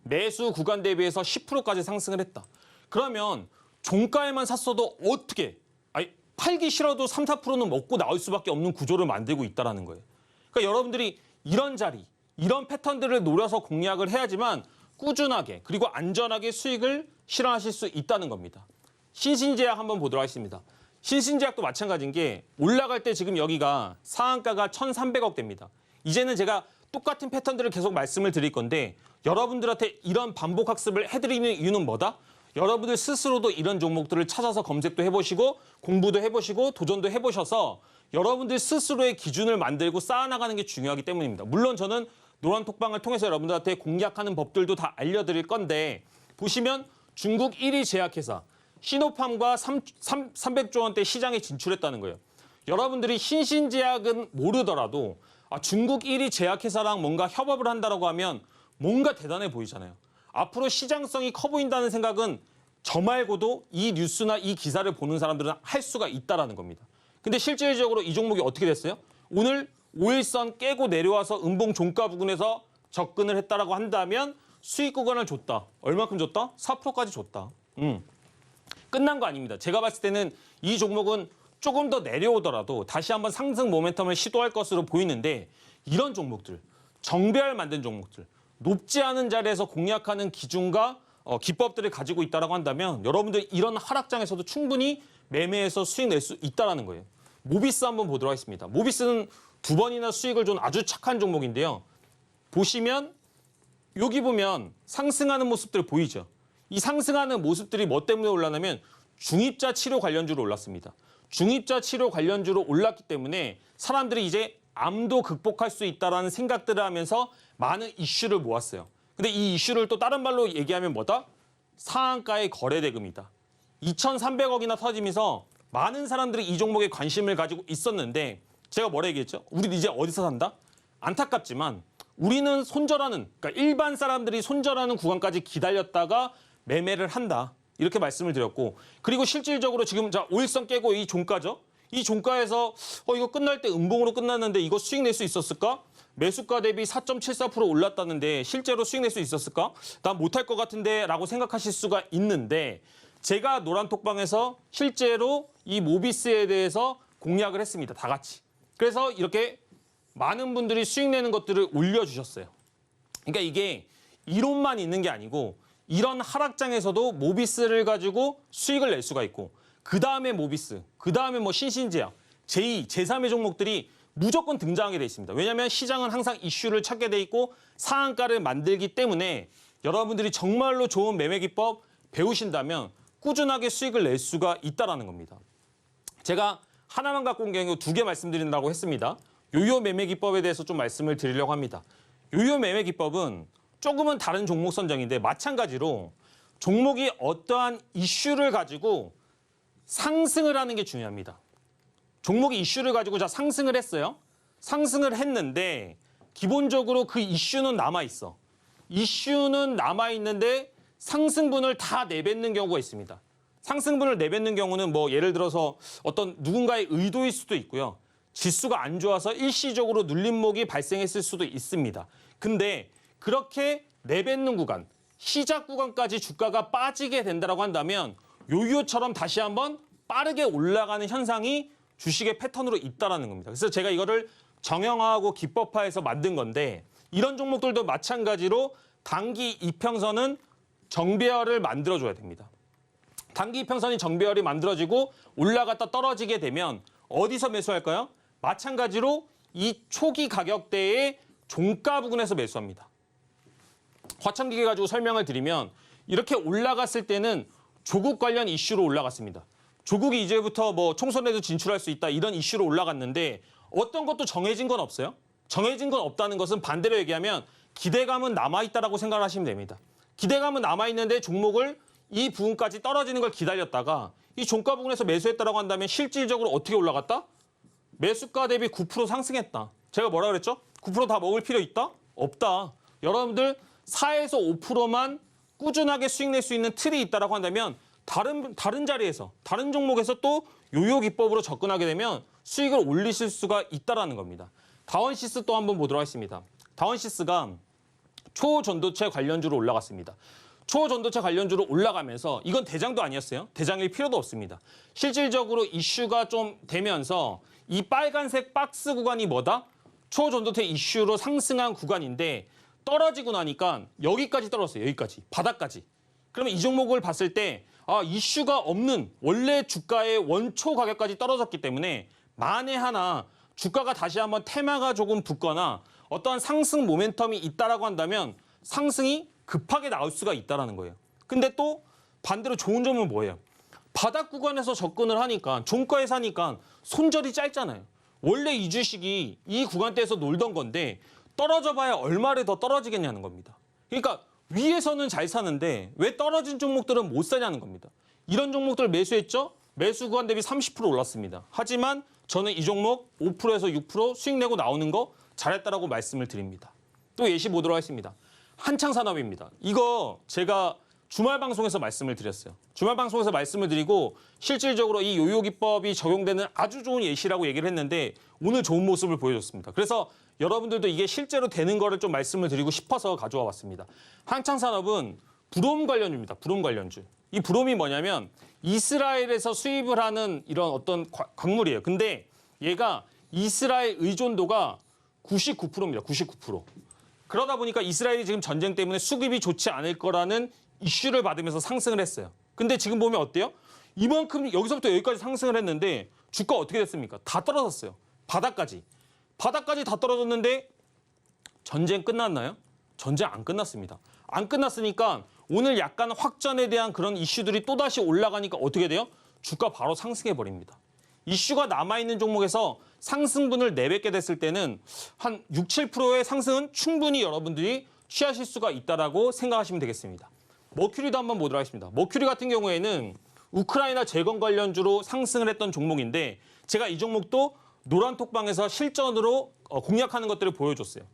매수 구간 대비해서 10%까지 상승을 했다. 그러면 종가에만 샀어도 어떻게? 아니, 팔기 싫어도 3, 4%는 먹고 나올 수밖에 없는 구조를 만들고 있다는 거예요. 그러니까 여러분들이 이런 자리, 이런 패턴들을 노려서 공략을 해야지만 꾸준하게 그리고 안전하게 수익을 실현하실 수 있다는 겁니다. 신신제약 한번 보도록 하겠습니다. 신신제약도 마찬가지인 게 올라갈 때 지금 여기가 상한가가 1,300억 됩니다. 이제는 제가 똑같은 패턴들을 계속 말씀을 드릴 건데 여러분들한테 이런 반복 학습을 해드리는 이유는 뭐다? 여러분들 스스로도 이런 종목들을 찾아서 검색도 해보시고 공부도 해보시고 도전도 해보셔서 여러분들 스스로의 기준을 만들고 쌓아나가는 게 중요하기 때문입니다. 물론 저는 노란톡방을 통해서 여러분들한테 공략하는 법들도 다 알려드릴 건데 보시면 중국 1위 제약회사 시노팜과 300조 원대 시장에 진출했다는 거예요. 여러분들이 신신제약은 모르더라도 중국 1위 제약회사랑 뭔가 협업을 한다고 하면 뭔가 대단해 보이잖아요. 앞으로 시장성이 커 보인다는 생각은 저 말고도 이 뉴스나 이 기사를 보는 사람들은 할 수가 있다는 겁니다. 근데 실질적으로 이 종목이 어떻게 됐어요? 오늘 5일선 깨고 내려와서 음봉 종가 부근에서 접근을 했다라고 한다면 수익 구간을 줬다. 얼마큼 줬다? 4%까지 줬다. 끝난 거 아닙니다. 제가 봤을 때는 이 종목은 조금 더 내려오더라도 다시 한번 상승 모멘텀을 시도할 것으로 보이는데 이런 종목들, 정배열 만든 종목들, 높지 않은 자리에서 공략하는 기준과 기법들을 가지고 있다고 한다면 여러분들 이런 하락장에서도 충분히 매매해서 수익 낼 수 있다는 거예요. 모비스 한번 보도록 하겠습니다. 모비스는 2번이나 수익을 준 아주 착한 종목인데요. 보시면 여기 보면 상승하는 모습들 보이죠? 이 상승하는 모습들이 뭐 때문에 올랐냐면 중입자 치료 관련주로 올랐습니다. 중입자 치료 관련주로 올랐기 때문에 사람들이 이제 암도 극복할 수 있다는 생각들을 하면서 많은 이슈를 모았어요. 근데 이 이슈를 또 다른 말로 얘기하면 뭐다? 상한가의 거래대금이다. 2,300억이나 터지면서 많은 사람들이 이 종목에 관심을 가지고 있었는데 제가 뭐라 얘기했죠? 우리 이제 어디서 산다? 안타깝지만 우리는 손절하는, 그러니까 일반 사람들이 손절하는 구간까지 기다렸다가 매매를 한다. 이렇게 말씀을 드렸고 그리고 실질적으로 지금 5일선 깨고 이 종가죠? 이 종가에서 이거 끝날 때 음봉으로 끝났는데 이거 수익 낼 수 있었을까? 매수가 대비 4.74% 올랐다는데 실제로 수익 낼 수 있었을까? 난 못할 것 같은데 라고 생각하실 수가 있는데 제가 노란톡방에서 실제로 이 모비스에 대해서 공략을 했습니다. 다 같이. 그래서 이렇게 많은 분들이 수익 내는 것들을 올려주셨어요. 그러니까 이게 이론만 있는 게 아니고 이런 하락장에서도 모비스를 가지고 수익을 낼 수가 있고 그 다음에 모비스, 그 다음에 뭐 신신제약, 제2, 제3의 종목들이 무조건 등장하게 돼 있습니다. 왜냐하면 시장은 항상 이슈를 찾게 돼 있고 상한가를 만들기 때문에 여러분들이 정말로 좋은 매매 기법 배우신다면 꾸준하게 수익을 낼 수가 있다는 겁니다. 제가 하나만 갖고 온 게 아니고 2개 말씀드린다고 했습니다. 요요 매매 기법에 대해서 좀 말씀을 드리려고 합니다. 요요 매매 기법은 조금은 다른 종목 선정인데 마찬가지로 종목이 어떠한 이슈를 가지고 상승을 하는 게 중요합니다. 종목이 이슈를 가지고 상승을 했어요. 상승을 했는데 기본적으로 그 이슈는 남아있어. 이슈는 남아있는데 상승분을 다 내뱉는 경우가 있습니다. 상승분을 내뱉는 경우는 뭐 예를 들어서 어떤 누군가의 의도일 수도 있고요. 지수가 안 좋아서 일시적으로 눌림목이 발생했을 수도 있습니다. 근데 그렇게 내뱉는 구간, 시작 구간까지 주가가 빠지게 된다고 한다면 요요처럼 다시 한번 빠르게 올라가는 현상이 주식의 패턴으로 있다는 겁니다. 그래서 제가 이거를 정형화하고 기법화해서 만든 건데 이런 종목들도 마찬가지로 단기 이평선은 정배열을 만들어줘야 됩니다. 단기 이평선이 정배열이 만들어지고 올라갔다 떨어지게 되면 어디서 매수할까요? 마찬가지로 이 초기 가격대의 종가 부근에서 매수합니다. 화천기계 가지고 설명을 드리면 이렇게 올라갔을 때는 조국 관련 이슈로 올라갔습니다. 조국이 이제부터 뭐 총선에도 진출할 수 있다 이런 이슈로 올라갔는데 어떤 것도 정해진 건 없어요. 정해진 건 없다는 것은 반대로 얘기하면 기대감은 남아있다라고 생각하시면 됩니다. 기대감은 남아있는데 종목을 이 부분까지 떨어지는 걸 기다렸다가 이 종가 부분에서 매수했다라고 한다면 실질적으로 어떻게 올라갔다? 매수가 대비 9% 상승했다. 제가 뭐라 그랬죠? 9% 다 먹을 필요 있다? 없다. 여러분들 4에서 5%만 꾸준하게 수익 낼 수 있는 틀이 있다라고 한다면 다른 자리에서 다른 종목에서 또 요요 기법으로 접근하게 되면 수익을 올리실 수가 있다라는 겁니다. 다원시스 또 한번 보도록 하겠습니다. 다원시스가 초전도체 관련주로 올라갔습니다. 초전도체 관련주로 올라가면서 이건 대장도 아니었어요. 대장일 필요도 없습니다. 실질적으로 이슈가 좀 되면서 이 빨간색 박스 구간이 뭐다? 초전도체 이슈로 상승한 구간인데 떨어지고 나니까 여기까지 떨어졌어요. 여기까지. 바닥까지. 그러면 이 종목을 봤을 때 이슈가 없는 원래 주가의 원초 가격까지 떨어졌기 때문에 만에 하나 주가가 다시 한번 테마가 조금 붙거나 어떠한 상승 모멘텀이 있다라고 한다면 상승이 급하게 나올 수가 있다라는 거예요. 근데 또 반대로 좋은 점은 뭐예요? 바닥 구간에서 접근을 하니까 종가에 사니까 손절이 짧잖아요. 원래 이 주식이 이 구간대에서 놀던 건데 떨어져 봐야 얼마를 더 떨어지겠냐는 겁니다. 그러니까 위에서는 잘 사는데 왜 떨어진 종목들은 못 사냐는 겁니다. 이런 종목들 매수했죠? 매수 구간 대비 30% 올랐습니다. 하지만 저는 이 종목 5%에서 6% 수익 내고 나오는 거 잘했다라고 말씀을 드립니다. 또 예시 보도록 하겠습니다. 한창산업입니다. 이거 제가 주말 방송에서 말씀을 드렸어요. 주말 방송에서 말씀을 드리고 실질적으로 이 요요 기법이 적용되는 아주 좋은 예시라고 얘기를 했는데 오늘 좋은 모습을 보여줬습니다. 그래서 여러분들도 이게 실제로 되는 거를 좀 말씀을 드리고 싶어서 가져와 봤습니다. 한창산업은 브롬 관련주입니다. 브롬 관련주. 이 브롬이 뭐냐면 이스라엘에서 수입을 하는 이런 어떤 광물이에요. 근데 얘가 이스라엘 의존도가 99%입니다. 99%. 그러다 보니까 이스라엘이 지금 전쟁 때문에 수급이 좋지 않을 거라는 이슈를 받으면서 상승을 했어요. 근데 지금 보면 어때요? 이만큼 여기서부터 여기까지 상승을 했는데 주가 어떻게 됐습니까? 다 떨어졌어요. 바닥까지. 바닥까지 다 떨어졌는데 전쟁 끝났나요? 전쟁 안 끝났습니다. 안 끝났으니까 오늘 약간 확전에 대한 그런 이슈들이 또다시 올라가니까 어떻게 돼요? 주가 바로 상승해버립니다. 이슈가 남아있는 종목에서 상승분을 내뱉게 됐을 때는 한 6, 7%의 상승은 충분히 여러분들이 취하실 수가 있다라고 생각하시면 되겠습니다. 머큐리도 한번 보도록 하겠습니다. 머큐리 같은 경우에는 우크라이나 재건 관련주로 상승을 했던 종목인데 제가 이 종목도 노란톡방에서 실전으로 공략하는 것들을 보여줬어요.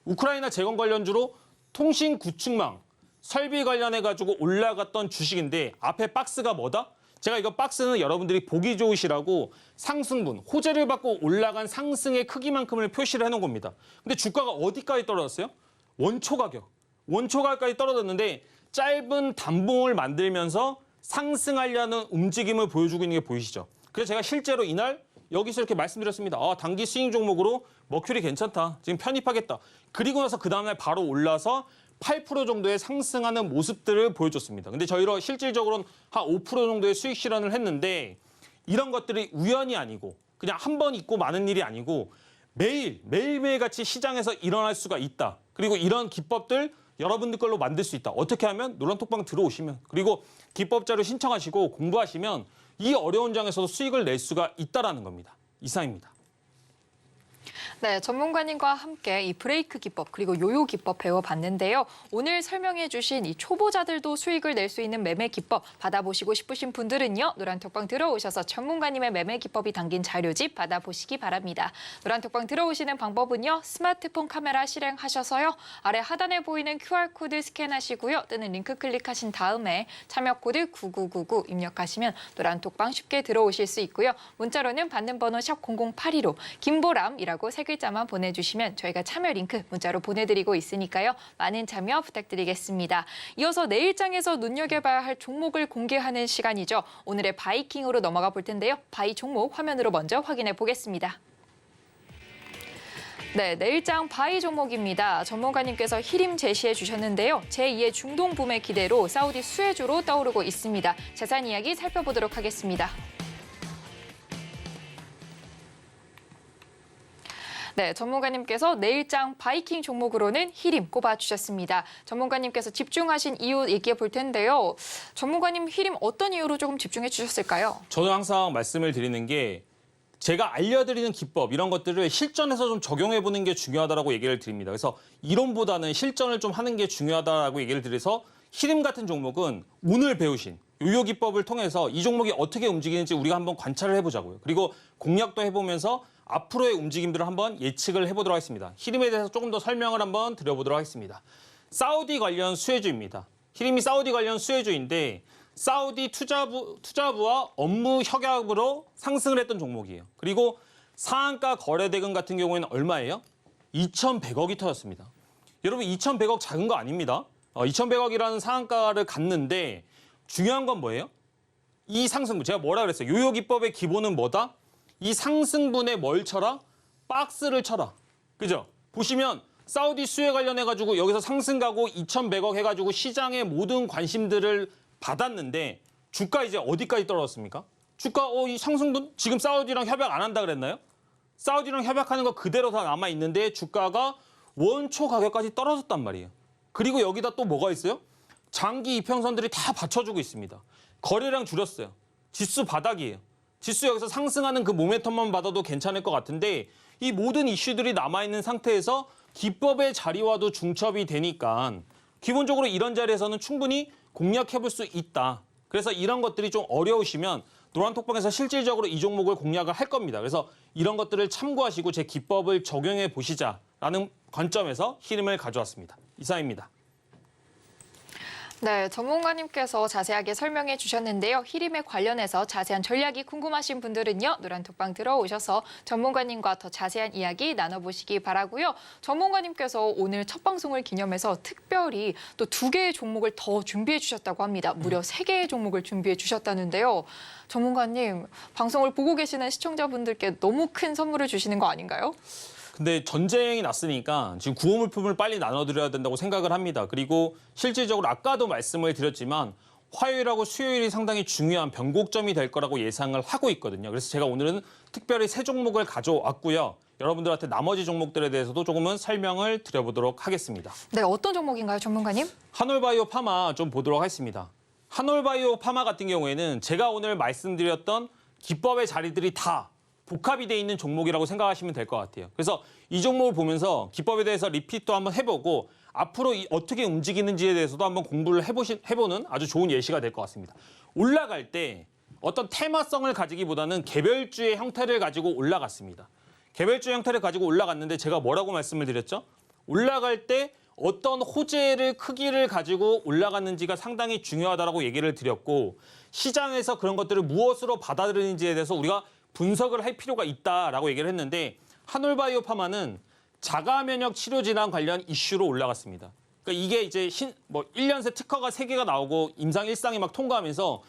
우크라이나 재건 관련주로 통신 구축망, 설비 관련해가지고 올라갔던 주식인데 앞에 박스가 뭐다? 제가 이거 박스는 여러분들이 보기 좋으시라고 상승분, 호재를 받고 올라간 상승의 크기만큼을 표시를 해놓은 겁니다. 근데 주가가 어디까지 떨어졌어요? 원초 가격. 원초 가격까지 떨어졌는데 짧은 단봉을 만들면서 상승하려는 움직임을 보여주고 있는 게 보이시죠? 그래서 제가 실제로 이날 여기서 이렇게 말씀드렸습니다. 단기 스윙 종목으로 머큐리 괜찮다. 지금 편입하겠다. 그리고 나서 그 다음날 바로 올라서 8% 정도의 상승하는 모습들을 보여줬습니다. 근데 저희로 실질적으로는 한 5% 정도의 수익 실현을 했는데 이런 것들이 우연이 아니고 그냥 한 번 있고 많은 일이 아니고 매일매일 같이 시장에서 일어날 수가 있다. 그리고 이런 기법들 여러분들 걸로 만들 수 있다. 어떻게 하면 노란톡방 들어오시면 그리고 기법 자료 신청하시고 공부하시면 이 어려운 장에서도 수익을 낼 수가 있다라는 겁니다. 이상입니다. 네, 전문가님과 함께 이 브레이크 기법 그리고 요요 기법 배워봤는데요. 오늘 설명해 주신 이 초보자들도 수익을 낼 수 있는 매매 기법 받아보시고 싶으신 분들은요. 노란톡방 들어오셔서 전문가님의 매매 기법이 담긴 자료집 받아보시기 바랍니다. 노란톡방 들어오시는 방법은요. 스마트폰 카메라 실행하셔서요. 아래 하단에 보이는 QR코드 스캔하시고요. 뜨는 링크 클릭하신 다음에 참여 코드 9999 입력하시면 노란톡방 쉽게 들어오실 수 있고요. 문자로는 받는 번호 샵 0082로 김보람이라고 세 글자만 보내주시면 저희가 참여 링크 문자로 보내드리고 있으니까요. 많은 참여 부탁드리겠습니다. 이어서 내일장에서 눈여겨봐야 할 종목을 공개하는 시간이죠. 오늘의 바이킹으로 넘어가 볼 텐데요. 바이 종목 화면으로 먼저 확인해 보겠습니다. 네, 내일장 바이 종목입니다. 전문가님께서 히림 제시해 주셨는데요. 제2의 중동 붐의 기대로 사우디 수혜주로 떠오르고 있습니다. 자세한 이야기 살펴보도록 하겠습니다. 네, 전문가님께서 내일장 바이킹 종목으로는 히림 꼽아주셨습니다. 전문가님께서 집중하신 이유 얘기해 볼 텐데요. 전문가님 히림 어떤 이유로 조금 집중해 주셨을까요? 저는 항상 말씀을 드리는 게 제가 알려드리는 기법 이런 것들을 실전에서 좀 적용해보는 게 중요하다고 얘기를 드립니다. 그래서 이론보다는 실전을 좀 하는 게 중요하다고 얘기를 드려서 히림 같은 종목은 오늘 배우신 요요 기법을 통해서 이 종목이 어떻게 움직이는지 우리가 한번 관찰을 해보자고요. 그리고 공략도 해보면서 앞으로의 움직임들을 한번 예측을 해보도록 하겠습니다. 히림에 대해서 조금 더 설명을 한번 드려보도록 하겠습니다. 사우디 관련 수혜주입니다. 히림이 사우디 관련 수혜주인데 사우디 투자부와 업무 협약으로 상승을 했던 종목이에요. 그리고 상한가 거래 대금 같은 경우에는 얼마예요? 2,100억이 터졌습니다. 여러분 2,100억 작은 거 아닙니다. 2,100억이라는 상한가를 갔는데 중요한 건 뭐예요? 이 상승분, 제가 뭐라 그랬어요? 요요 기법의 기본은 뭐다? 이 상승분에 뭘 쳐라? 박스를 쳐라. 그죠? 보시면 사우디 수혜 관련해가지고 여기서 상승 가고 2,100억 해가지고 시장의 모든 관심들을 받았는데 주가 이제 어디까지 떨어졌습니까? 주가 이 상승분 지금 사우디랑 협약 안 한다 그랬나요? 사우디랑 협약하는 거 그대로 다 남아 있는데 주가가 원초 가격까지 떨어졌단 말이에요. 그리고 여기다 또 뭐가 있어요? 장기 이평선들이 다 받쳐주고 있습니다. 거래량 줄였어요. 지수 바닥이에요. 지수 여기서 상승하는 그 모멘텀만 받아도 괜찮을 것 같은데 이 모든 이슈들이 남아있는 상태에서 기법의 자리와도 중첩이 되니까 기본적으로 이런 자리에서는 충분히 공략해볼 수 있다. 그래서 이런 것들이 좀 어려우시면 노란톡방에서 실질적으로 이 종목을 공략을 할 겁니다. 그래서 이런 것들을 참고하시고 제 기법을 적용해 보시자라는 관점에서 히림을 가져왔습니다. 이상입니다. 네, 전문가님께서 자세하게 설명해 주셨는데요. 히림에 관련해서 자세한 전략이 궁금하신 분들은요. 노란톡방 들어오셔서 전문가님과 더 자세한 이야기 나눠보시기 바라고요. 전문가님께서 오늘 첫 방송을 기념해서 특별히 또 2개의 종목을 더 준비해 주셨다고 합니다. 무려 3개의 종목을 준비해 주셨다는데요. 전문가님, 방송을 보고 계시는 시청자분들께 너무 큰 선물을 주시는 거 아닌가요? 근데 전쟁이 났으니까 지금 구호물품을 빨리 나눠드려야 된다고 생각을 합니다. 그리고 실질적으로 아까도 말씀을 드렸지만 화요일하고 수요일이 상당히 중요한 변곡점이 될 거라고 예상을 하고 있거든요. 그래서 제가 오늘은 특별히 3종목을 가져왔고요. 여러분들한테 나머지 종목들에 대해서도 조금은 설명을 드려보도록 하겠습니다. 네, 어떤 종목인가요, 전문가님? 한올바이오 파마 좀 보도록 하겠습니다. 한올바이오 파마 같은 경우에는 제가 오늘 말씀드렸던 기법의 자리들이 다 복합이 돼 있는 종목이라고 생각하시면 될 것 같아요. 그래서 이 종목을 보면서 기법에 대해서 리핏도 한번 해보고 앞으로 어떻게 움직이는지에 대해서도 한번 공부를 해보는 아주 좋은 예시가 될 것 같습니다. 올라갈 때 어떤 테마성을 가지기보다는 개별주의 형태를 가지고 올라갔습니다. 개별주의 형태를 가지고 올라갔는데 제가 뭐라고 말씀을 드렸죠? 올라갈 때 어떤 호재를 크기를 가지고 올라갔는지가 상당히 중요하다고 얘기를 드렸고 시장에서 그런 것들을 무엇으로 받아들이는지에 대해서 우리가 분석을 할 필요가 있다라고 얘기를 했는데 한올바이오 파마는 자가면역 치료 질환 관련 이슈로 올라갔습니다. 그러니까 이게 이제 1년 새 특허가 3개가 나오고 임상 1상이 막 통과하면서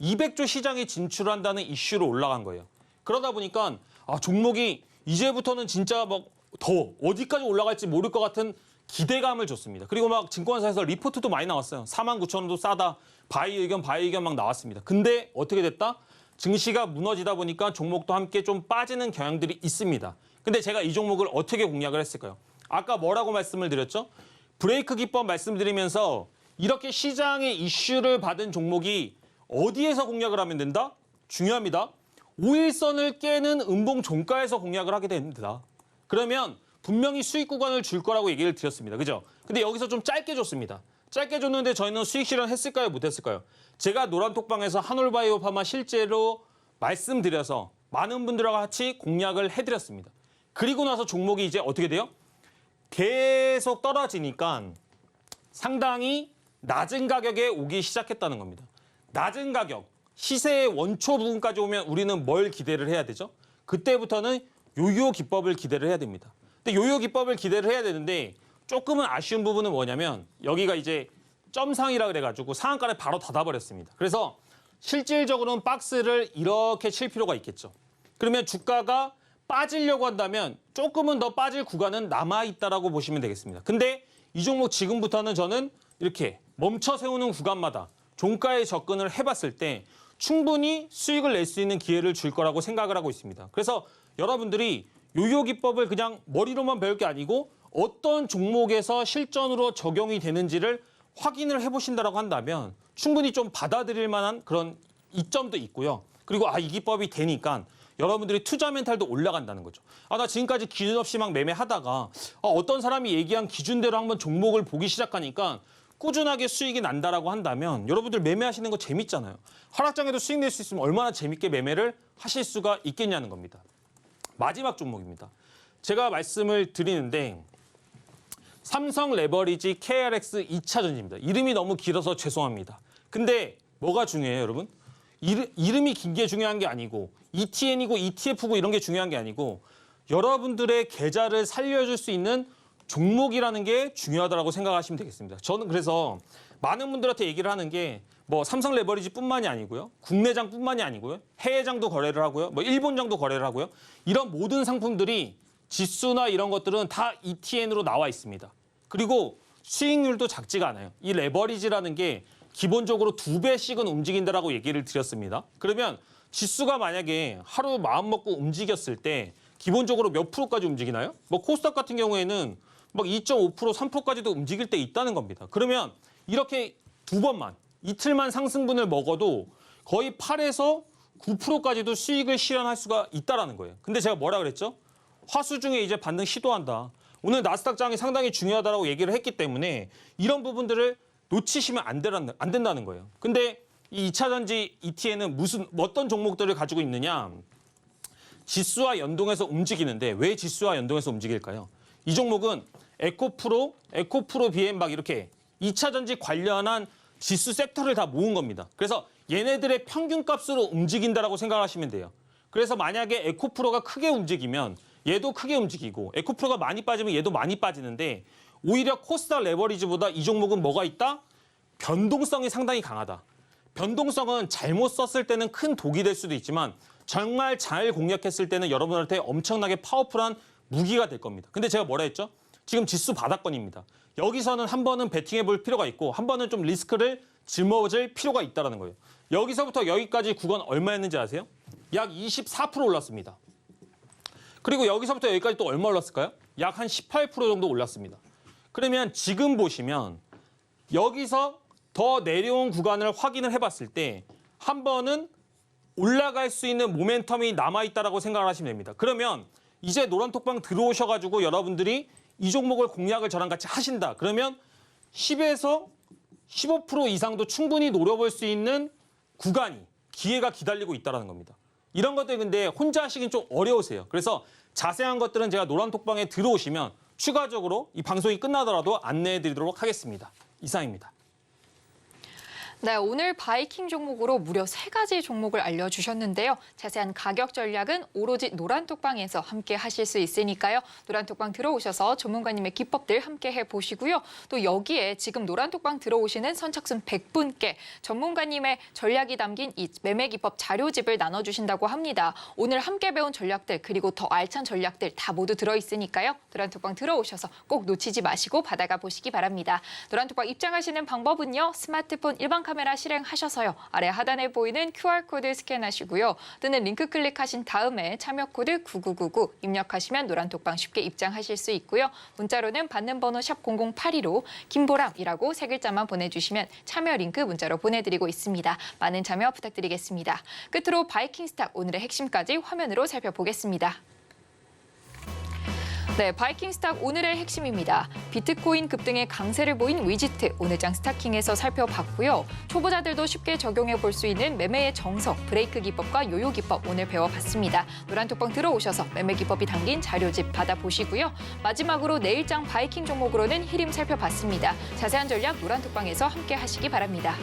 200조 시장에 진출한다는 이슈로 올라간 거예요. 그러다 보니까 종목이 이제부터는 진짜 막 더 어디까지 올라갈지 모를 것 같은 기대감을 줬습니다. 그리고 막 증권사에서 리포트도 많이 나왔어요. 49,000원도 싸다. 바이 의견 막 나왔습니다. 근데 어떻게 됐다? 증시가 무너지다 보니까 종목도 함께 좀 빠지는 경향들이 있습니다. 근데 제가 이 종목을 어떻게 공략을 했을까요? 아까 뭐라고 말씀을 드렸죠? 브레이크 기법 말씀드리면서 이렇게 시장의 이슈를 받은 종목이 어디에서 공략을 하면 된다? 중요합니다. 5일선을 깨는 음봉 종가에서 공략을 하게 됩니다. 그러면 분명히 수익 구간을 줄 거라고 얘기를 드렸습니다. 그죠? 근데 여기서 좀 짧게 줬습니다. 짧게 줬는데 저희는 수익 실현했을까요? 못했을까요? 제가 노란톡방에서 한올바이오 파마 실제로 말씀드려서 많은 분들과 같이 공략을 해드렸습니다. 그리고 나서 종목이 이제 어떻게 돼요? 계속 떨어지니까 상당히 낮은 가격에 오기 시작했다는 겁니다. 낮은 가격, 시세의 원초 부분까지 오면 우리는 뭘 기대를 해야 되죠? 그때부터는 요요 기법을 기대를 해야 됩니다. 근데 요요 기법을 기대를 해야 되는데 조금은 아쉬운 부분은 뭐냐면 여기가 이제 점상이라 그래가지고 상한가를 바로 닫아버렸습니다. 그래서 실질적으로는 박스를 이렇게 칠 필요가 있겠죠. 그러면 주가가 빠지려고 한다면 조금은 더 빠질 구간은 남아있다라고 보시면 되겠습니다. 근데 이 종목 지금부터는 저는 이렇게 멈춰 세우는 구간마다 종가에 접근을 해봤을 때 충분히 수익을 낼 수 있는 기회를 줄 거라고 생각을 하고 있습니다. 그래서 여러분들이 요요 기법을 그냥 머리로만 배울 게 아니고 어떤 종목에서 실전으로 적용이 되는지를 확인을 해보신다고 한다면 충분히 좀 받아들일 만한 그런 이점도 있고요. 그리고 이 기법이 되니까 여러분들이 투자 멘탈도 올라간다는 거죠. 나 지금까지 기준 없이 막 매매하다가 어떤 사람이 얘기한 기준대로 한번 종목을 보기 시작하니까 꾸준하게 수익이 난다라고 한다면 여러분들 매매하시는 거 재밌잖아요. 하락장에도 수익 낼 수 있으면 얼마나 재밌게 매매를 하실 수가 있겠냐는 겁니다. 마지막 종목입니다. 제가 말씀을 드리는데 삼성 레버리지 KRX 2차전지입니다. 이름이 너무 길어서 죄송합니다. 근데 뭐가 중요해요, 여러분? 이름이 긴 게 중요한 게 아니고 ETN이고 ETF고 이런 게 중요한 게 아니고 여러분들의 계좌를 살려줄 수 있는 종목이라는 게 중요하다고 생각하시면 되겠습니다. 저는 그래서 많은 분들한테 얘기를 하는 게 뭐 삼성 레버리지뿐만이 아니고요. 국내장뿐만이 아니고요. 해외장도 거래를 하고요. 뭐 일본장도 거래를 하고요. 이런 모든 상품들이 지수나 이런 것들은 다 ETN으로 나와 있습니다. 그리고 수익률도 작지가 않아요. 이 레버리지라는 게 기본적으로 2배씩은 움직인다라고 얘기를 드렸습니다. 그러면 지수가 만약에 하루 마음 먹고 움직였을 때 기본적으로 몇 프로까지 움직이나요? 뭐 코스닥 같은 경우에는 막 2.5%, 3%까지도 움직일 때 있다는 겁니다. 그러면 이렇게 두 번만, 이틀만 상승분을 먹어도 거의 8에서 9%까지도 수익을 실현할 수가 있다는 거예요. 근데 제가 뭐라 그랬죠? 화수 중에 이제 반등 시도한다. 오늘 나스닥장이 상당히 중요하다고 얘기를 했기 때문에 이런 부분들을 놓치시면 안 된다는 거예요. 근데 이 2차전지 ETN은 어떤 종목들을 가지고 있느냐? 지수와 연동해서 움직이는데 왜 지수와 연동해서 움직일까요? 이 종목은 에코프로 BM 막 이렇게 2차전지 관련한 지수 섹터를 다 모은 겁니다. 그래서 얘네들의 평균값으로 움직인다라고 생각하시면 돼요. 그래서 만약에 에코프로가 크게 움직이면 얘도 크게 움직이고 에코프로가 많이 빠지면 얘도 많이 빠지는데 오히려 코스닥 레버리지보다 이 종목은 뭐가 있다? 변동성이 상당히 강하다. 변동성은 잘못 썼을 때는 큰 독이 될 수도 있지만 정말 잘 공략했을 때는 여러분한테 엄청나게 파워풀한 무기가 될 겁니다. 근데 제가 뭐라 했죠? 지금 지수 바닥권입니다. 여기서는 한 번은 베팅해 볼 필요가 있고 한 번은 좀 리스크를 짊어질 필요가 있다는 거예요. 여기서부터 여기까지 구간 얼마였는지 아세요? 약 24% 올랐습니다. 그리고 여기서부터 여기까지 또 얼마 올랐을까요? 약 한 18% 정도 올랐습니다. 그러면 지금 보시면 여기서 더 내려온 구간을 확인을 해봤을 때 한 번은 올라갈 수 있는 모멘텀이 남아있다고 생각을 하시면 됩니다. 그러면 이제 노란톡방 들어오셔가지고 여러분들이 이 종목을 공략을 저랑 같이 하신다. 그러면 10에서 15% 이상도 충분히 노려볼 수 있는 구간이, 기회가 기다리고 있다는 겁니다. 이런 것들 근데 혼자 하시긴 좀 어려우세요. 그래서 자세한 것들은 제가 노란톡방에 들어오시면 추가적으로 이 방송이 끝나더라도 안내해드리도록 하겠습니다. 이상입니다. 네, 오늘 바이킹 종목으로 무려 3가지 종목을 알려주셨는데요. 자세한 가격 전략은 오로지 노란톡방에서 함께 하실 수 있으니까요. 노란톡방 들어오셔서 전문가님의 기법들 함께 해보시고요. 또 여기에 지금 노란톡방 들어오시는 선착순 100분께 전문가님의 전략이 담긴 이 매매 기법 자료집을 나눠주신다고 합니다. 오늘 함께 배운 전략들 그리고 더 알찬 전략들 다 모두 들어있으니까요. 노란톡방 들어오셔서 꼭 놓치지 마시고 받아가 보시기 바랍니다. 노란톡방 입장하시는 방법은요. 스마트폰 일반 카메라 실행하셔서요. 아래 하단에 보이는 QR코드 스캔하시고요. 뜨는 링크 클릭하신 다음에 참여 코드 9999 입력하시면 노란톡방 쉽게 입장하실 수 있고요. 문자로는 받는 번호 샵 0082로 김보람이라고 3글자만 보내주시면 참여 링크 문자로 보내드리고 있습니다. 많은 참여 부탁드리겠습니다. 끝으로 바이킹스탁 오늘의 핵심까지 화면으로 살펴보겠습니다. 네, 바이킹스탁 오늘의 핵심입니다. 비트코인 급등의 강세를 보인 위지트 오늘장 스타킹에서 살펴봤고요. 초보자들도 쉽게 적용해 볼 수 있는 매매의 정석, 브레이크 기법과 요요 기법 오늘 배워봤습니다. 노란톡방 들어오셔서 매매 기법이 담긴 자료집 받아보시고요. 마지막으로 내일장 바이킹 종목으로는 히림 살펴봤습니다. 자세한 전략 노란톡방에서 함께 하시기 바랍니다.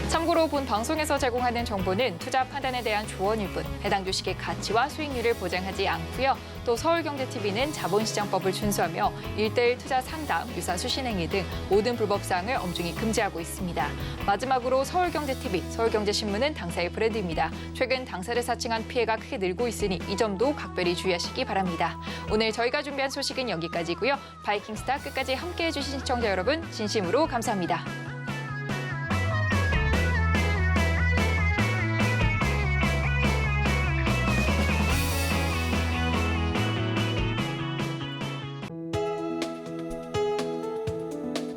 참고로 본 방송에서 제공하는 정보는 투자 판단에 대한 조언일 뿐 해당 주식의 가치와 수익률을 보장하지 않고요. 또 서울경제TV는 자본시장법을 준수하며 1:1 투자 상담, 유사 수신행위 등 모든 불법 사항을 엄중히 금지하고 있습니다. 마지막으로 서울경제TV, 서울경제신문은 당사의 브랜드입니다. 최근 당사를 사칭한 피해가 크게 늘고 있으니 이 점도 각별히 주의하시기 바랍니다. 오늘 저희가 준비한 소식은 여기까지고요. 바이킹스타 끝까지 함께해 주신 시청자 여러분 진심으로 감사합니다.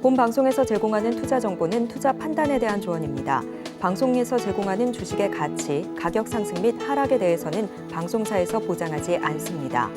본 방송에서 제공하는 투자 정보는 투자 판단에 대한 조언입니다. 방송에서 제공하는 주식의 가치, 가격 상승 및 하락에 대해서는 방송사에서 보장하지 않습니다.